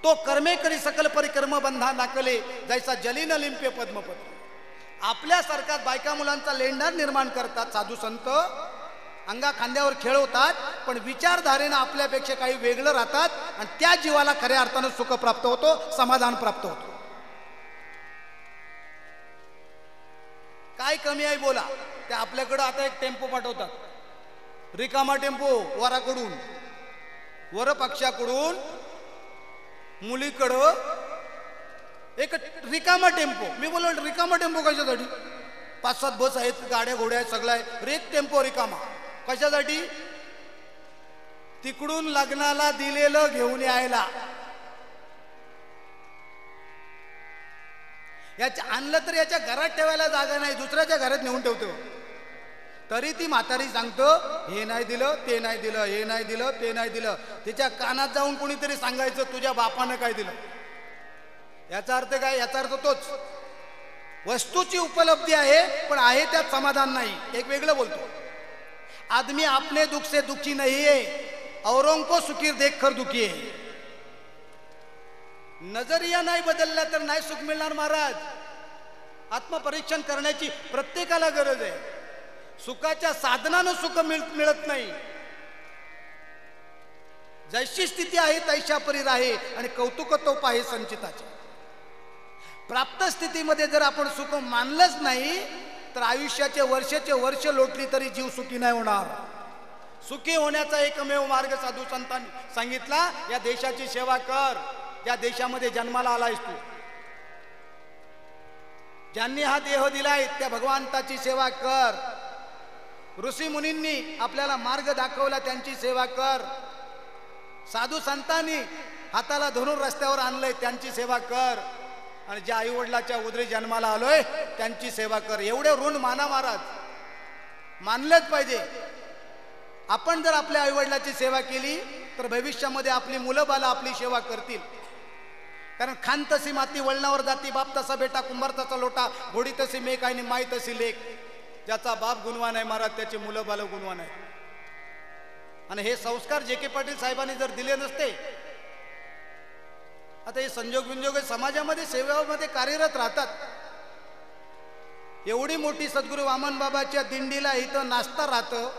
तो कर्मे करी सकल परी कर्मबंधा नाकले, जैसा जलीन लिंपे पद्मपद. आपल्या सरकार बायका मुलांचा लेंडार निर्माण करतात साधू संत, अंगा खांद्यावर खेळवतात, पण विचारधारेनं आपल्यापेक्षा काही वेगळं राहतात आणि त्या जीवाला खऱ्या अर्थानं सुख प्राप्त होतो, समाधान प्राप्त होतो. काय कमी आहे बोला. ते आपल्याकडं आता एक टेम्पो पाठवतात, रिकामा टेम्पो, वराकडून वर पक्षाकडून मुलीकडं एक रिकामा टेम्पो. मी बोललो रिकामा टेम्पो कशासाठी? 5-7 बस आहेत, गाड्या घोड्या आहेत, सगळं आहे, रेक टेम्पो रिकामा कशासाठी? तिकडून लग्नाला दिलेलं घेऊन यायला. याच्या आणलं तर याच्या घरात ठेवायला जागा नाही, दुसऱ्याच्या घरात नेऊन ठेवतो. तरी ती म्हातारी सांगतो हे नाही दिलं, ते नाही दिलं, हे नाही दिलं, ते नाही दिलं. तिच्या कानात जाऊन कोणीतरी सांगायचं तुझ्या बापानं काय दिलं. याचा अर्थ काय? याचा अर्थ तोच, वस्तूची उपलब्धी आहे पण आहे त्यात समाधान नाही. एक वेगळं बोलतो, आदमी अपने दुख से दुखी नहीं है, औरों को सुखी देखकर दुखी है. नजरिया नाही बदलला तर नाही सुख मिळणार महाराज. आत्मपरीक्षण करण्याची प्रत्येकाला गरज आहे. सुखाच्या साधनानं सुख मिळत नाही. जैशी स्थिती आहे तैशा परी राहे आणि कौतुक तो पाहे संचिताचे. प्राप्त स्थितीमध्ये जर आपण सुख मानलंच नाही तर आयुष्याचे वर्षाचे वर्ष लोटली तरी जीव सुखी नाही होणार. सुखी होण्याचा एकमेव मार्ग साधू संतांनी सांगितला, या देशाची सेवा कर. ज्या देशामध्ये जन्माला आलायस तू, ज्यांनी हा देह दिलाय त्या भगवंताची सेवा कर. ऋषी मुनींनी आपल्याला मार्ग दाखवला, त्यांची सेवा कर. साधू संतांनी हाताला धरून रस्त्यावर आणलंय, त्यांची सेवा कर. आणि ज्या आई वडिलाच्या उदरी जन्माला आलोय त्यांची सेवा कर. एवढे ऋण माना महाराज, मानलेच पाहिजे. आपण जर आपल्या आई वडिलाची सेवा केली तर भविष्यामध्ये आपली मुलं बाला आपली सेवा करतील. कारण खान तशी माती वळणावर जाती, बाप तसा बेटा कुंभार तसा लोटा, घोडी तशी मेक आणि माई तशी लेक. ज्याचा बाप गुणवान आहे महाराज त्याची मुलं बाल गुणवान आहे. आणि हे संस्कार जे.के. पाटील साहेबांनी जर दिले नसते, आता हे संजोग विंजोग समाजामध्ये सेवेमध्ये कार्यरत राहतात. एवढी मोठी सद्गुरू वामन बाबाच्या दिंडीला इथं नाचता राहतं.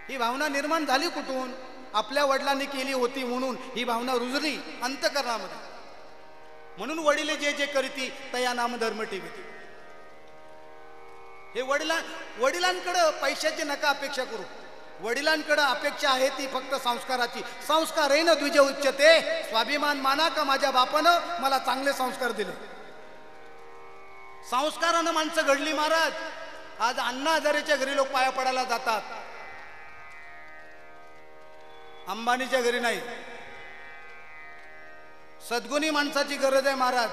ही भावना निर्माण झाली कुठून? आपल्या वडिलांनी केली होती म्हणून ही भावना रुजली अंतःकरणामध्ये. म्हणून वडिले जे जे करीती तया नाम धर्म ठेविती. हे वडिलांकडे पैशाची नका अपेक्षा करू. वडिलांकडे अपेक्षा आहे ती फक्त संस्काराची. संस्कारेन द्विज उच्चते, स्वाभिमान माना का माझ्या बापानं मला चांगले संस्कार दिले. संस्कारानं माणसं घडली महाराज. आज अण्णा हजारेच्या घरी लोक पाया पडायला जातात, अंबानीच्या घरी नाही. सद्गुणी माणसाची गरज आहे महाराज.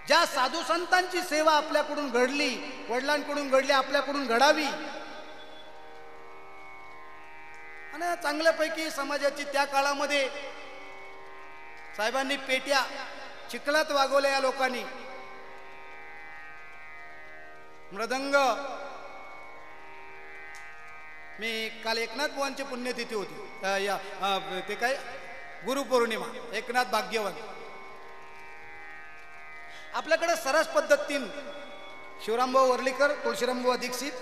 ज्या साधू संतांची सेवा आपल्याकडून घडली, वडिलांकडून घडली, आपल्याकडून घडावी. आणि चांगल्यापैकी समाजाची त्या काळामध्ये साहेबांनी पेट्या चिखलात वागवल्या. या लोकांनी मृदंग. मी काल एकनाथ बुवांची पुण्यतिथी होती, ते काय गुरुपौर्णिमा, एकनाथ भाग्यवन. आपल्याकडे सरस पद्धतीन शिवरामभाऊ वर्लीकर, तुळशीरामभाऊ दीक्षित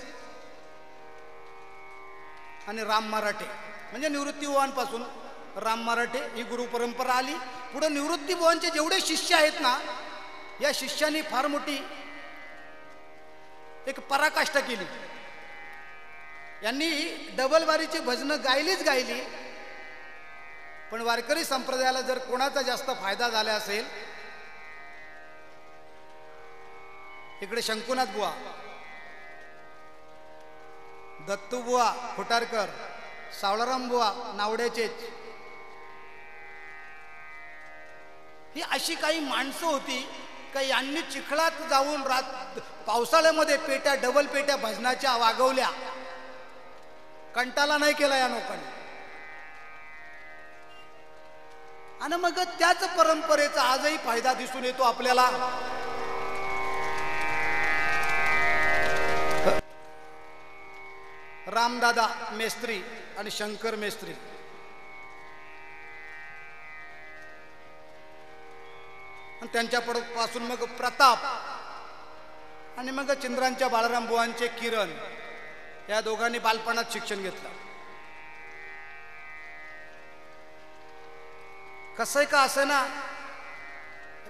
आणि राम मराठे, म्हणजे निवृत्ती बुवांपासून राम मराठे ही गुरु परंपरा आली. पुढे निवृत्ती बुवांचे जेवढे शिष्य आहेत ना, या शिष्यांनी फार मोठी एक पराकाष्ठा केली. यांनी डबल बारीची भजनं गायलीच गायली. पण वारकरी संप्रदायाला जर कोणाचा जास्त फायदा झाला असेल, इकडे शंकुनाथ बुवा, दत्तू बुवा खुटारकर, सावळाराम बुवा नावड्याचे, ही अशी काही माणसं होती का यांनी चिखलात जाऊन पावसाळ्यामध्ये पेट्या, डबल पेट्या भजनाच्या वागवल्या. कंटाला नाही केला या लोकांनी. आणि मग त्याच परंपरेचा आजही फायदा दिसून येतो आपल्याला. रामदादा मेस्त्री आणि शंकर मेस्त्री, त्यांच्या पासून मग प्रताप आणि मग चंद्रांच्या बाळाराम बुवांचे किरण, या दोघांनी बालपणात शिक्षण घेतलं. कसं का असं ना,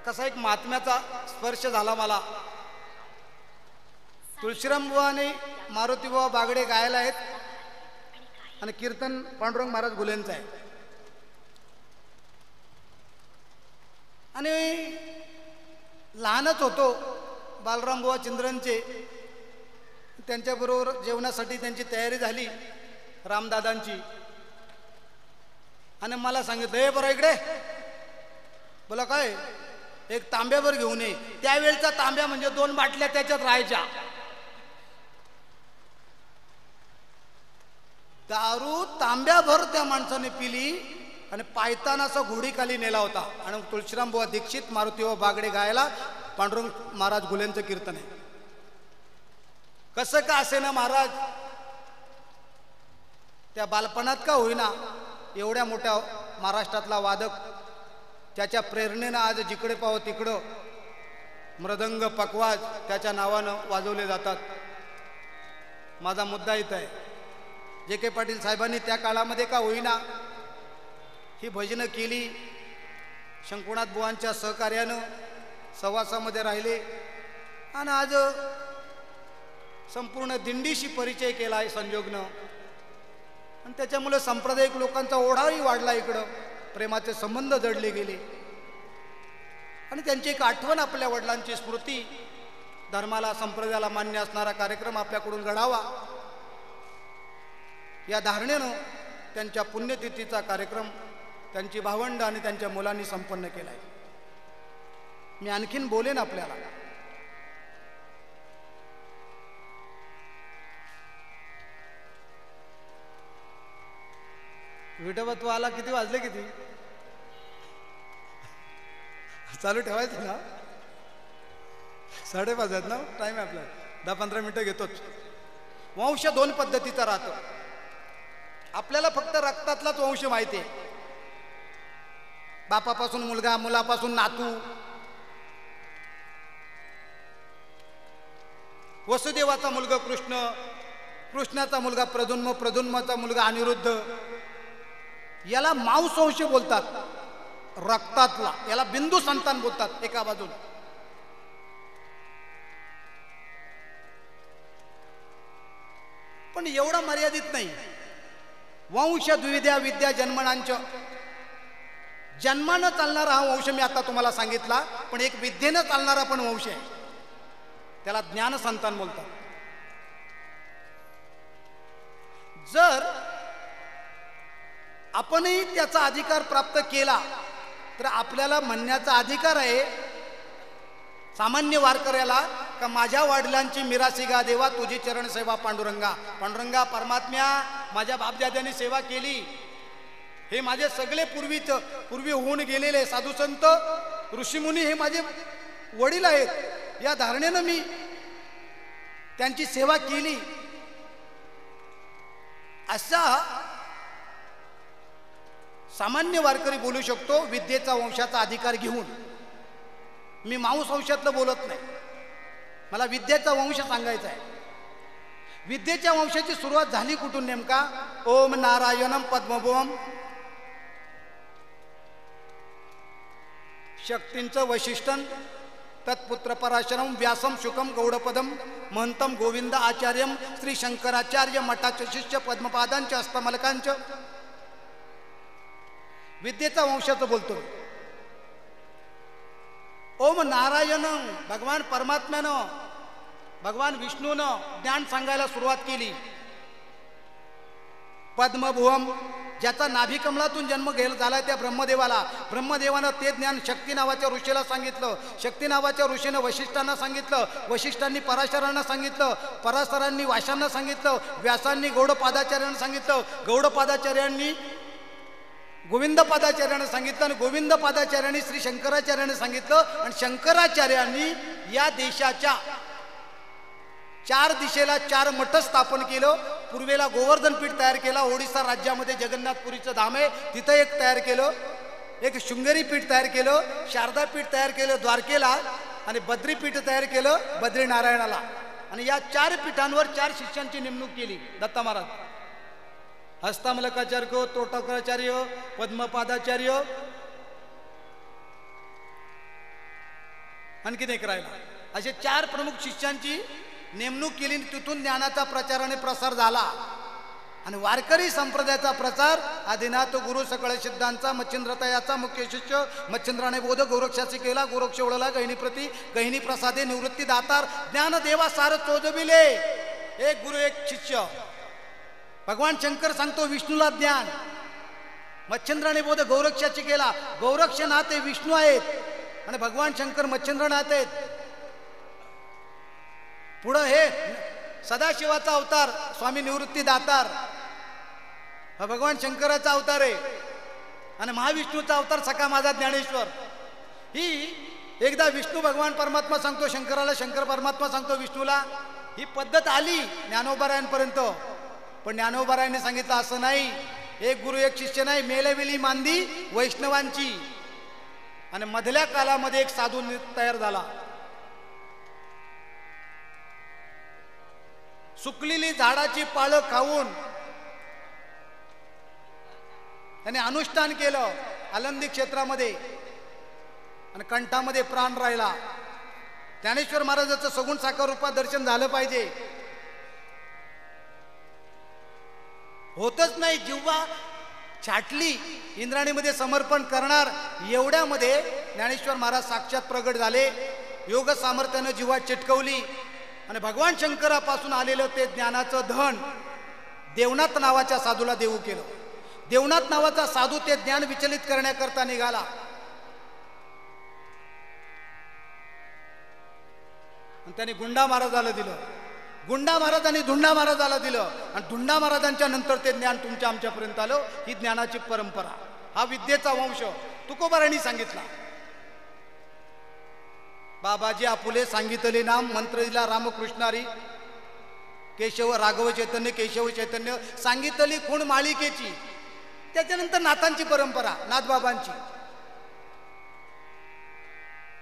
कसा एक महात्म्याचा स्पर्श झाला मला. तुळशीराम बुवा आणि मारुती बुवा बागडे गायला आहेत आणि कीर्तन पांडुरंग महाराज गुलेंचं आहे. आणि लहानच होतो, बालराम बुवा चंद्रांचे, त्यांच्याबरोबर जेवणासाठी त्यांची तयारी झाली रामदादांची. आणि मला सांगितलं, हे बरं इकडे. बोला काय? एक तांब्यावर घेऊन ये. त्यावेळचा तांब्या म्हणजे 2 बाटल्या त्याच्यात राहायच्या. दारू तांब्याभर त्या माणसाने पिली आणि पायताना असा घोडीखाली नेला होता. आणि तुळशीराम बुवा दीक्षित, मारुतीबाबा बागडे गायला पांडुरंग महाराज घुलेंचं कीर्तन आहे. कसं का असे ना महाराज, त्या बालपणात का होईना एवढ्या मोठ्या महाराष्ट्रातला वादक, त्याच्या प्रेरणेनं आज जिकडे पाहो तिकडं मृदंग पकवाज त्याच्या नावानं वाजवले जातात. माझा मुद्दा इथं आहे, जे.के. पाटील साहेबांनी त्या काळामध्ये का होईना ही भजनं केली, शंकुनाथ बुवांच्या सहकार्यानं सहवासामध्ये राहिले आणि आज संपूर्ण दिंडीशी परिचय केला आहे संजोगनं. आणि त्याच्यामुळे सांप्रदायिक लोकांचा ओढाही वाढला, इकडं प्रेमाचे संबंध जडले गेले. आणि त्यांची एक आठवण, आपल्या वडिलांची स्मृती, धर्माला संप्रदायाला मान्य असणारा कार्यक्रम आपल्याकडून घडावा या धारणेनं त्यांच्या पुण्यतिथीचा कार्यक्रम त्यांची भावंड आणि त्यांच्या मुलांनी संपन्न केला आहे. मी आणखीन बोलेन आपल्याला. विठोबा आला, किती वाजले? किती चालू ठेवायचं ना? 5:30 आहेत ना? टाइम आहे आपला, 10-15 मिनिटं घेतोच. वंश 2 पद्धतीचा राहतो. आपल्याला फक्त रक्तातलाच वंश माहिती आहे, बापापासून मुलगा, मुलापासून नातू. वसुदेवाचा मुलगा कृष्ण, कृष्णाचा मुलगा प्रद्युम्न, प्रद्युम्नाचा मुलगा अनिरुद्ध. याला मांस वंश बोलतात, रक्तातला. याला बिंदू संतान बोलतात एका बाजूला. पण एवढा मर्यादित नाही. वंश द्विविद्या विद्या जन्मनांच. जन्मानं चालणारा हा वंश मी आता तुम्हाला सांगितला, पण एक विद्येनं चालणारा पण वंश आहे, त्याला ज्ञान संतान बोलतात. जर आपणही त्याचा अधिकार प्राप्त केला तर आपल्याला म्हणण्याचा अधिकार आहे सामान्य वारकऱ्याला का माझ्या वडिलांची मिरासी गा देवा, तुझी चरण सेवा पांडुरंगा. पांडुरंगा परमात्म्या, माझ्या बापदाद्यांनी सेवा केली, हे माझे सगळे पूर्वी होऊन गेलेले साधू संत ऋषीमुनी हे माझे वडील आहेत, या धारणेनं मी त्यांची सेवा केली. असा सामान्य वारकरी बोलू शकतो विद्येचा वंशाचा अधिकार घेऊन. मी मांस वंशातलं बोलत नाही, मला विद्येचा वंश सांगायचा आहे. विद्येच्या वंशाची सुरुवात झाली कुठून नेमका? ओम नारायणम पद्मभुवम. शक्तींचं वैशिष्टन, तत्पुत्र पराशरम, व्यासम शुकम गौडपदम, महंतम गोविंद आचार्यम, श्री शंकराचार्य मठाचे शिष्य पद्मपादांचे हस्तमलकांच. विद्येचा वंशाचं बोलतो. ओम नारायण, भगवान परमात्म्यानं, भगवान विष्णूनं ज्ञान सांगायला सुरुवात केली. पद्मभुवम, ज्याचा नाभिकमलातून जन्म झाला त्या ब्रह्मदेवानं ते ज्ञान शक्ती नावाच्या ऋषीला सांगितलं. शक्ती नावाच्या ऋषीनं वशिष्ठांना सांगितलं, वशिष्ठांनी पराशरांना सांगितलं, पराशरांनी वाशांना सांगितलं, व्यासांनी गौडपादाचार्यांना सांगितलं, गौडपादाचार्यांनी गोविंदपादाचार्यांना सांगितलं, आणि गोविंदपादाचार्यांनी श्री शंकराचार्यांनी सांगितलं, आणि शंकराचार्यांनी या देशाच्या 4 दिशेला 4 मठ स्थापन केलं. पूर्वेला गोवर्धन पीठ तयार केला, ओडिसा राज्यामध्ये जगन्नाथपुरीचं धाम आहे तिथं एक तयार केलं, एक शृंगेरी पीठ तयार केलं, शारदा पीठ तयार केलं द्वारकेला, आणि बद्री पीठ तयार केलं बद्रीनारायणाला. आणि या 4 पीठांवर 4 शिष्यांची नेमणूक केली दत्ता महाराज. हस्तामलकाचार्य, तोटकाचार्य, पद्मपादाचार्य, आणखीन एक राहिला, असे 4 प्रमुख शिष्यांची नेमणूक केली. तिथून ज्ञानाचा प्रचार आणि प्रसार झाला. आणि वारकरी संप्रदायाचा प्रचार आदिनाथ गुरु सकळ सिद्धांचा मच्छिंद्रतयाचा मुख्य शिष्य मच्छिंद्राने बोध गोरक्षासी केला. गोरक्ष ओळला गहिनी प्रती गहिनी प्रसादे निवृत्ती दातार ज्ञान देवा सार चोजविले. एक गुरु एक शिष्य. भगवान शंकर सांगतो विष्णूला ज्ञान, मच्छिंद्राने बोध गौरक्षाची केला. गौरक्ष ना ते विष्णू आहेत, आणि भगवान शंकर मच्छिंद्रनाथ आहेत. पुढं हे सदाशिवाचा अवतार स्वामी निवृत्ती दातार हा भगवान शंकराचा अवतार आहे. आणि महाविष्णूचा अवतार सखा माझा ज्ञानेश्वर. ही एकदा विष्णू भगवान परमात्मा सांगतो शंकराला, शंकर परमात्मा सांगतो विष्णूला. ही पद्धत आली ज्ञानोबारायांपर्यंत. पण ज्ञानोबारायांनी सांगितलं असं नाही, एक गुरु एक शिष्य नाही, मेलवेली मांदी वैष्णवांची. आणि मधल्या कालामध्ये एक साधू तयार झाला. सुकलेली झाडाची पाळं खाऊन त्याने अनुष्ठान केलं आलंदी क्षेत्रामध्ये आणि कंठामध्ये प्राण राहिला. ज्ञानेश्वर महाराजाचं सगुण साकार रूपात दर्शन झालं पाहिजे. होतच नाही, जिव्हा छाटली इंद्राणीमध्ये समर्पण करणार एवढ्यामध्ये ज्ञानेश्वर महाराज साक्षात प्रगट झाले. योग सामर्थ्यानं जिव्हा चिटकवली आणि भगवान शंकरापासून आलेलं ते ज्ञानाचं धन देवनाथ नावाच्या साधूला देऊ केलं. देवनाथ नावाचा साधू ते ज्ञान विचलित करण्याकरता निघाला. आणि त्यांनी गुंडा महाराजाला दिलं, गुंडा महाराजांनी धुंडा महाराजाला दिलं आणि धुंडा महाराजांच्या नंतर ते ज्ञान तुमच्या आमच्यापर्यंत आलं. ही ज्ञानाची परंपरा, हा विद्येचा वंश तुकोबारांनी सांगितला. बाबाजी आपुले सांगितले नाम मंत्र दिला रामकृष्णारी. केशव राघव चैतन्य केशव चैतन्य सांगितली खूण मालिकेची. त्याच्यानंतर नाथांची परंपरा, नाथबाबांची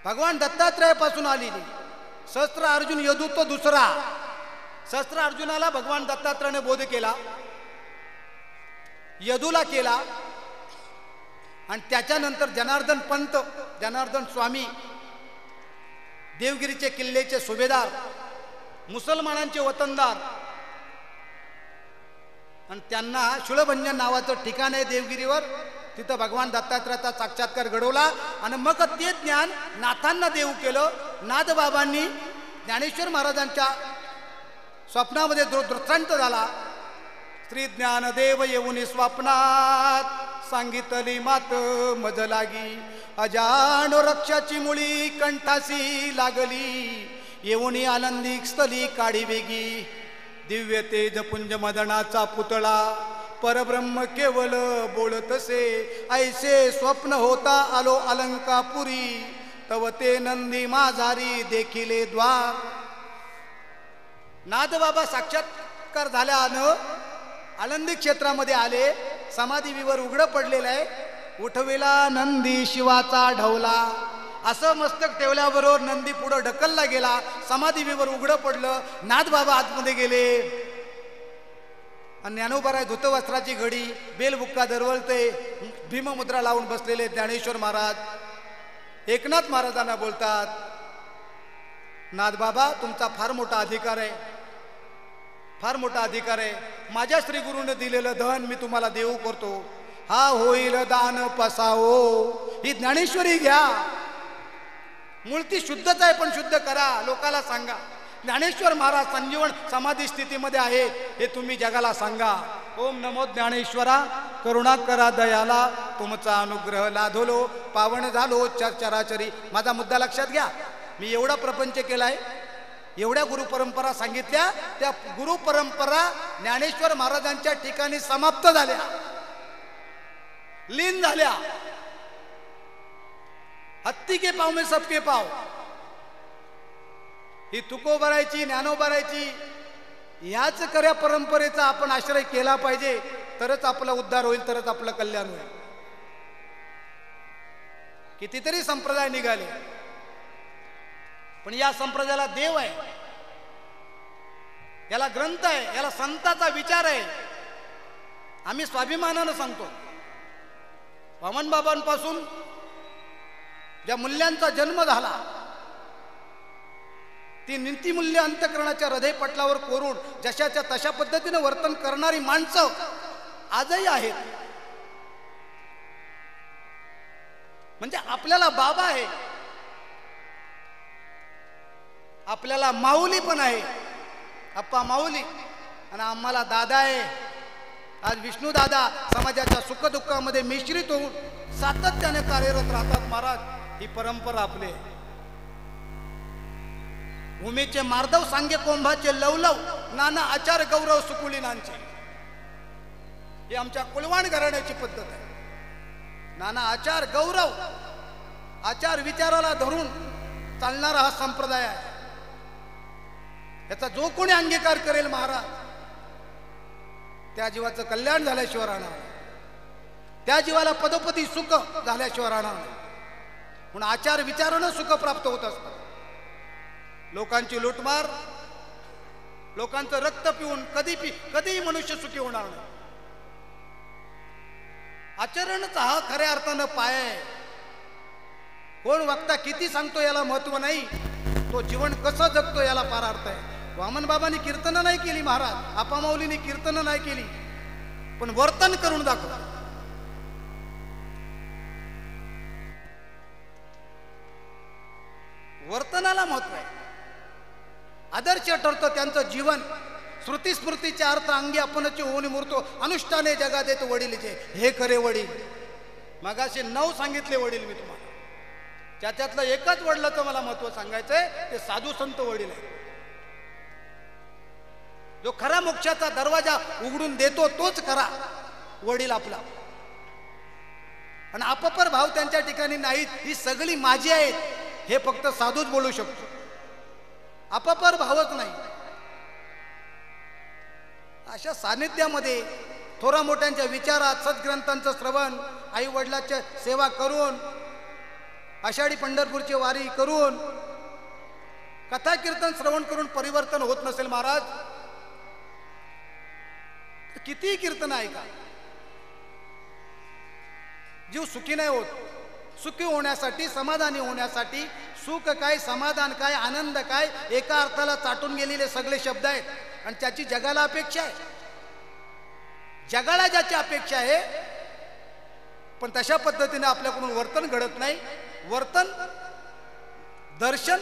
भगवान दत्तात्रयापासून आलेली. सहस्त्र अर्जुन यदूत दुसरा. सहस्त्र अर्जुनाला भगवान दत्तात्रयाने बोध केला, यदूला केला. आणि त्याच्यानंतर जनार्दन पंत, जनार्दन स्वामी, देवगिरीचे किल्ल्याचे सुभेदार, मुसलमानांचे वतनदार. आणि त्यांना शूळभंजन नावाचं ठिकाण आहे देवगिरीवर, तिथं भगवान दत्तात्रयाचा साक्षात्कार घडवला. आणि मग ते ज्ञान नाथांना देऊ केलं. नाथबाबांनी ज्ञानेश्वर महाराजांच्या स्वप्नामध्ये दृष्टांत झाला. श्री ज्ञानदेव येऊन स्वप्नात सांगितली मात मज लागी. अजान रक्षाची मुळी कंठासी लागली. येऊन आनंदी स्थली काढी वेगी. दिव्य तेज पुंज मदनाचा पुतळा परब्रह्म केवल बोलतसे. ऐसे स्वप्न होता आलो अलंकापुरी. तव ते नंदी माझारी देखिले द्वार. नाथबाबा साक्षात्कार झाल्यानं आनंदी क्षेत्रामध्ये आले. समाधीवर उघडं पडलेलं आहे. उठविला नंदी शिवाचा ढवला. असं मस्तक ठेवल्याबरोबर नंदी पुढं ढकलला गेला. समाधीवर उघडं पडलं. नाथबाबा आतमध्ये गेले. आणि ज्ञानोबाराय धुतवस्त्राची घडी, बेलबुक्का दरवळते, भीममुद्रा लावून बसलेले ज्ञानेश्वर महाराज एकनाथ महाराजांना बोलतात, नाथबाबा तुमचा फार मोठा अधिकार आहे, फार मोठा अधिकार आहे. माझ्या श्री गुरुने दिलेलं धन मी तुम्हाला देऊ करतो. हा होईल दान पसावो. ही ज्ञानेश्वरी घ्या. मूर्ती शुद्धच आहे पण शुद्ध करा, लोकाला सांगा. ज्ञानेश्वर महाराज संजीवन समाधी स्थितीमध्ये आहे हे तुम्ही जगाला सांगा. ओम नमो ज्ञानेश्वरा. करुणा करा दयाला. तुमचा अनुग्रह लाधलो पावन झालो चराचरी. माझा मुद्दा लक्षात घ्या. मी एवढा प्रपंच केलाय, एवढ्या गुरुपरंपरा सांगितल्या. त्या गुरुपरंपरा ज्ञानेश्वर महाराजांच्या ठिकाणी समाप्त झाल्या, लीन झाल्या. हत्ती के पाव में सबके पाव. ही तुकोबारायची ज्ञानोबारायची याच खऱ्या परंपरेचा आपण आश्रय केला पाहिजे. तरच आपला उद्धार होईल, तरच आपलं कल्याण होईल. कितीतरी संप्रदाय निघाले पण या संप्रदायाला देव आहे, याला ग्रंथ आहे, याला संतांचा विचार आहे. आम्ही स्वाभिमानानं सांगतो. वामनबाबांपासून ज्या मूल्यांचा जन्म झाला ती नीतिमूल्य अंतःकरणाच्या हृदय पटलावर कोरून जशाच्या तशा पद्धतीने वर्तन करणारी माणसं आजही आहेत. म्हणजे आपल्याला बाबा आहे, आपल्याला माऊली पण आहे, अप्पा माऊली, आणि आम्हाला दादा आहे. आज विष्णू दादा समाजाच्या सुखदुःखामध्ये मिश्रित होऊन सातत्याने कार्यरत राहतात. महाराज ही परंपरा आपली आहे. भूमीचे मार्दव सांगे कोंभाचे लवलव नाना आचार गौरव सुकुलीनांचे, ही आमच्या कुलवाण घराण्याची पद्धत आहे. नाना आचार गौरव, आचार विचाराला धरून चालणारा हा संप्रदाय आहे. याचा जो कोणी अंगीकार करेल महाराज, त्या जीवाचं कल्याण झाल्याशिवाय राहणार नाही, त्या जीवाला पदोपदी सुख झाल्याशिवाय राहणार नाही. म्हणून आचार विचारानं सुख प्राप्त होत असतं. लोकांची लूटमार, लोकांचं रक्त पिऊन कधीही मनुष्य सुखी होणार नाही. आचरणच हा खऱ्या अर्थानं पाय आहे. कोण वक्ता किती सांगतो याला महत्व नाही, तो जीवन कसं जगतो याला फार अर्थ आहे. वामन बाबांनी कीर्तनं नाही केली महाराज, आपामाऊलींनी कीर्तनं नाही केली, पण वर्तन करून दाखवलं. वर्तनाला महत्व आहे. आदर्श ठरतं त्यांचं जीवन. श्रुती स्मृतीचे अर्थ अंगी आपणचे होऊन मूर्तो अनुष्ठाने जगा देतो वडीलचे, हे खरे वडील. मगाशी 9 सांगितले वडील मी तुम्हाला, त्याच्यातलं एकच वडिलाचं मला महत्व सांगायचंय, ते साधू संत वडील आहे. जो खरा मोक्षाचा दरवाजा उघडून देतो तोच खरा वडील आपला. आणि अपपर भाव त्यांच्या ठिकाणी नाहीत. ही सगळी माझी आहेत हे फक्त साधूच बोलू शकतो, अपपर भावच नाही. अशा सानिध्यामध्ये थोरा मोठ्यांच्या विचारात, सद्ग्रंथांचं श्रवण, आई वडिलांची सेवा करून, आषाढी पंढरपूरची वारी करून, कथा कीर्तन श्रवण करून परिवर्तन होत नसेल महाराज, किती कीर्तन ऐका, जीव सुखी नाही होत. सुखी होण्यासाठी, समाधानी होण्यासाठी, सुख काय, समाधान काय, आनंद काय, एका अर्थाला चाटून गेलेले सगळे शब्द आहेत. आणि त्याची जगाला अपेक्षा आहे, जगाला ज्याची अपेक्षा आहे, पण तशा पद्धतीने आपल्याकडून वर्तन घडत नाही. वर्तन दर्शन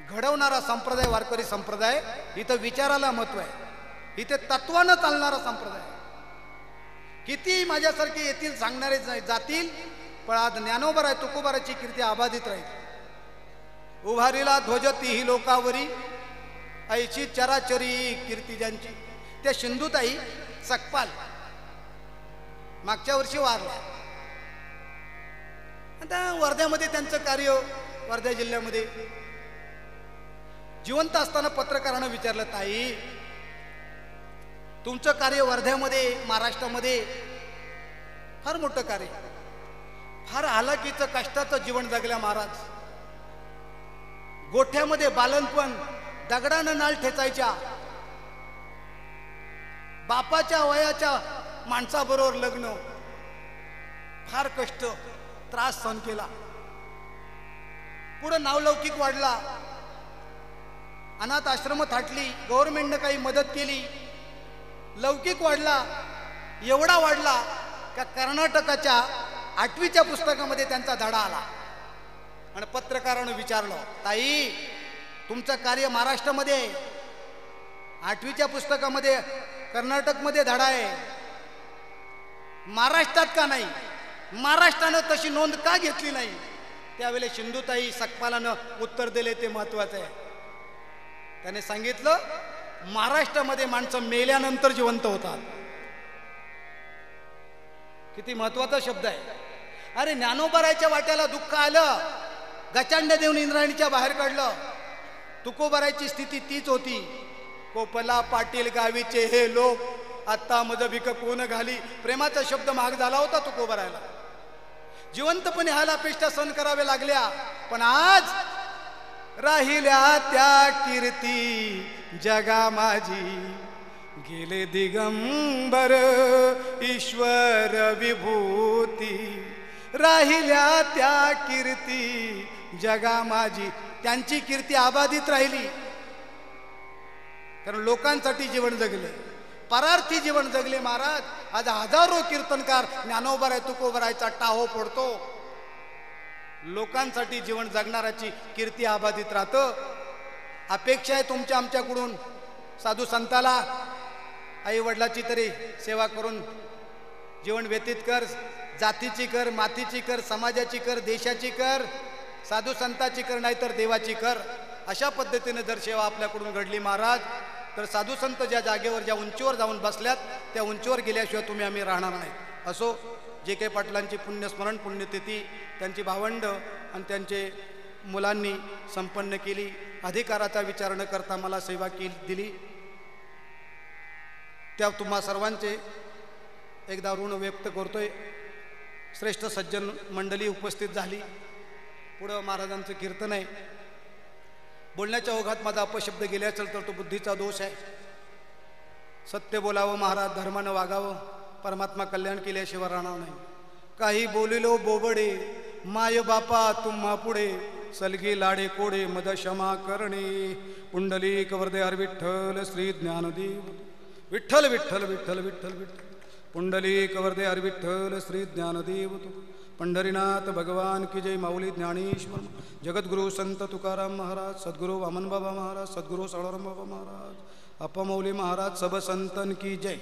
घडवणारा संप्रदाय वारकरी संप्रदाय. इथं विचाराला महत्व आहे, इथे तत्वानं चालणारा संप्रदाय. किती माझ्यासारखे येतील, सांगणारे जातील, पण आज ज्ञानोबा आहे, तुकोबाराची कीर्ती अबाधित राहील. उभारीला ध्वज तीही लोकावरी, ऐची चराचरी कीर्ती ज्यांची. त्या सिंधुताई सकपाल मागच्या वर्षी वारल्या. आता वर्ध्यामध्ये त्यांचं कार्य, वर्धा जिल्ह्यामध्ये जिवंत असताना पत्रकारांना विचारलं, ताई तुमचं कार्य वर्ध्यामध्ये, महाराष्ट्रामध्ये फार मोठं कार्य, फार हालाकीचं कष्टाचं जीवन जगल्या महाराज. गोठ्यामध्ये बालनपण, दगडानं नाल ठेचायच्या, बापाच्या वयाच्या माणसाबरोबर लग्न, फार कष्ट, त्रास सहन केला. पुढे नावलौकिक वाढला, अनाथ आश्रम थाटली, गव्हर्नमेंटनं काही मदत केली, लौकिक वाढला. एवढा वाढला का कर्नाटकाच्या 8वीच्या पुस्तकामध्ये त्यांचा धडा आला. आणि पत्रकारानं विचारलं, ताई तुमचं कार्य महाराष्ट्रामध्ये, 8वीच्या पुस्तकामध्ये कर्नाटकमध्ये धडा आहे, महाराष्ट्रात का नाही? महाराष्ट्रानं तशी नोंद का घेतली नाही? त्यावेळेला सिंधुताई सकपालानं उत्तर दिले, ते महत्वाचं आहे. त्याने सांगितलं, महाराष्ट्रामध्ये माणसं मेल्यानंतर जिवंत होतात. किती महत्वाचा शब्द आहे. अरे ज्ञानोबारायच्या वाट्याला दुःख आलं, गचांड देऊन इंद्रायणीच्या बाहेर काढलं. तुकोबारायची स्थिती तीच होती. कोपला पाटील गावीचे हे लोक, आत्ता मज भिक कोण घाली. प्रेमाचा शब्द महाग झाला होता तुकोबारायला. जिवंतपणे हाला अपेक्षा सहन करावे लागल्या, पण आज राहिल्या त्या कीर्ती जगा माझी. गेले दिगंबर ईश्वर विभूती, राहिल्या त्या कीर्ती जगा माझी. त्यांची कीर्ती अबाधित राहिली, कारण लोकांसाठी जीवन जगले, परार्थी जीवन जगले महाराज. आज हजारो कीर्तनकार ज्ञानोबाराय तुकोबारायचा टाहो पडतो. लोकांसाठी जीवन जगणाऱ्याची कीर्ती अबाधित राहतं. अपेक्षा आहे तुमच्या आमच्याकडून, साधू संताला आई वडिलाची तरी सेवा करून जीवन व्यतीत कर. जातीची कर, मातीची कर, समाजाची कर, देशाची कर, साधू संताची कर, नाहीतर देवाची कर. अशा पद्धतीने जर सेवा आपल्याकडून घडली महाराज, तर साधू संत ज्या जागेवर, ज्या उंचीवर जाऊन बसल्यात त्या उंचीवर गेल्याशिवाय तुम्ही आम्ही राहणार नाही. असो, जे काही पाटलांची पुण्यस्मरण पुण्यतिथी त्यांची भावंड आणि त्यांचे मुलांनी संपन्न केली, अधिकाराचा विचार न करता मला सेवा दिली, त्या तुम्हा सर्वांचे एकदा ऋण व्यक्त करतोय. श्रेष्ठ सज्जन मंडळी उपस्थित झाली. पुढं महाराजांचं कीर्तन आहे. बोलण्याच्या ओघात माझा अपशब्द गेले असेल तर तो बुद्धीचा दोष आहे. सत्य बोलावं महाराज, धर्मानं वागावं, परमात्मा कल्याण केल्याशिवाय राहणार नाही. काही बोलिलो बोबडे, माय बापा तुम्हा पुढे, सलगी लाडे कोडे मद क्षमा करणे. पुंडलिक वरदे हर विठ्ठल श्री ज्ञानदेव. विठ्ठल विठ्ठल विठ्ठल विठ्ठल विठ्ठल. पुंडलिक वरदे हर विठ्ठल श्री ज्ञानदेव. पंढरीनाथ भगवान की जय. माऊली ज्ञानेश्वर, जगद्गुरु संत तुकाराम महाराज, सद्गुरु वामन बाबा महाराज, सद्गुरु साळाराम बाबा महाराज, अप्पा मौली महाराज, सब संतन की जय.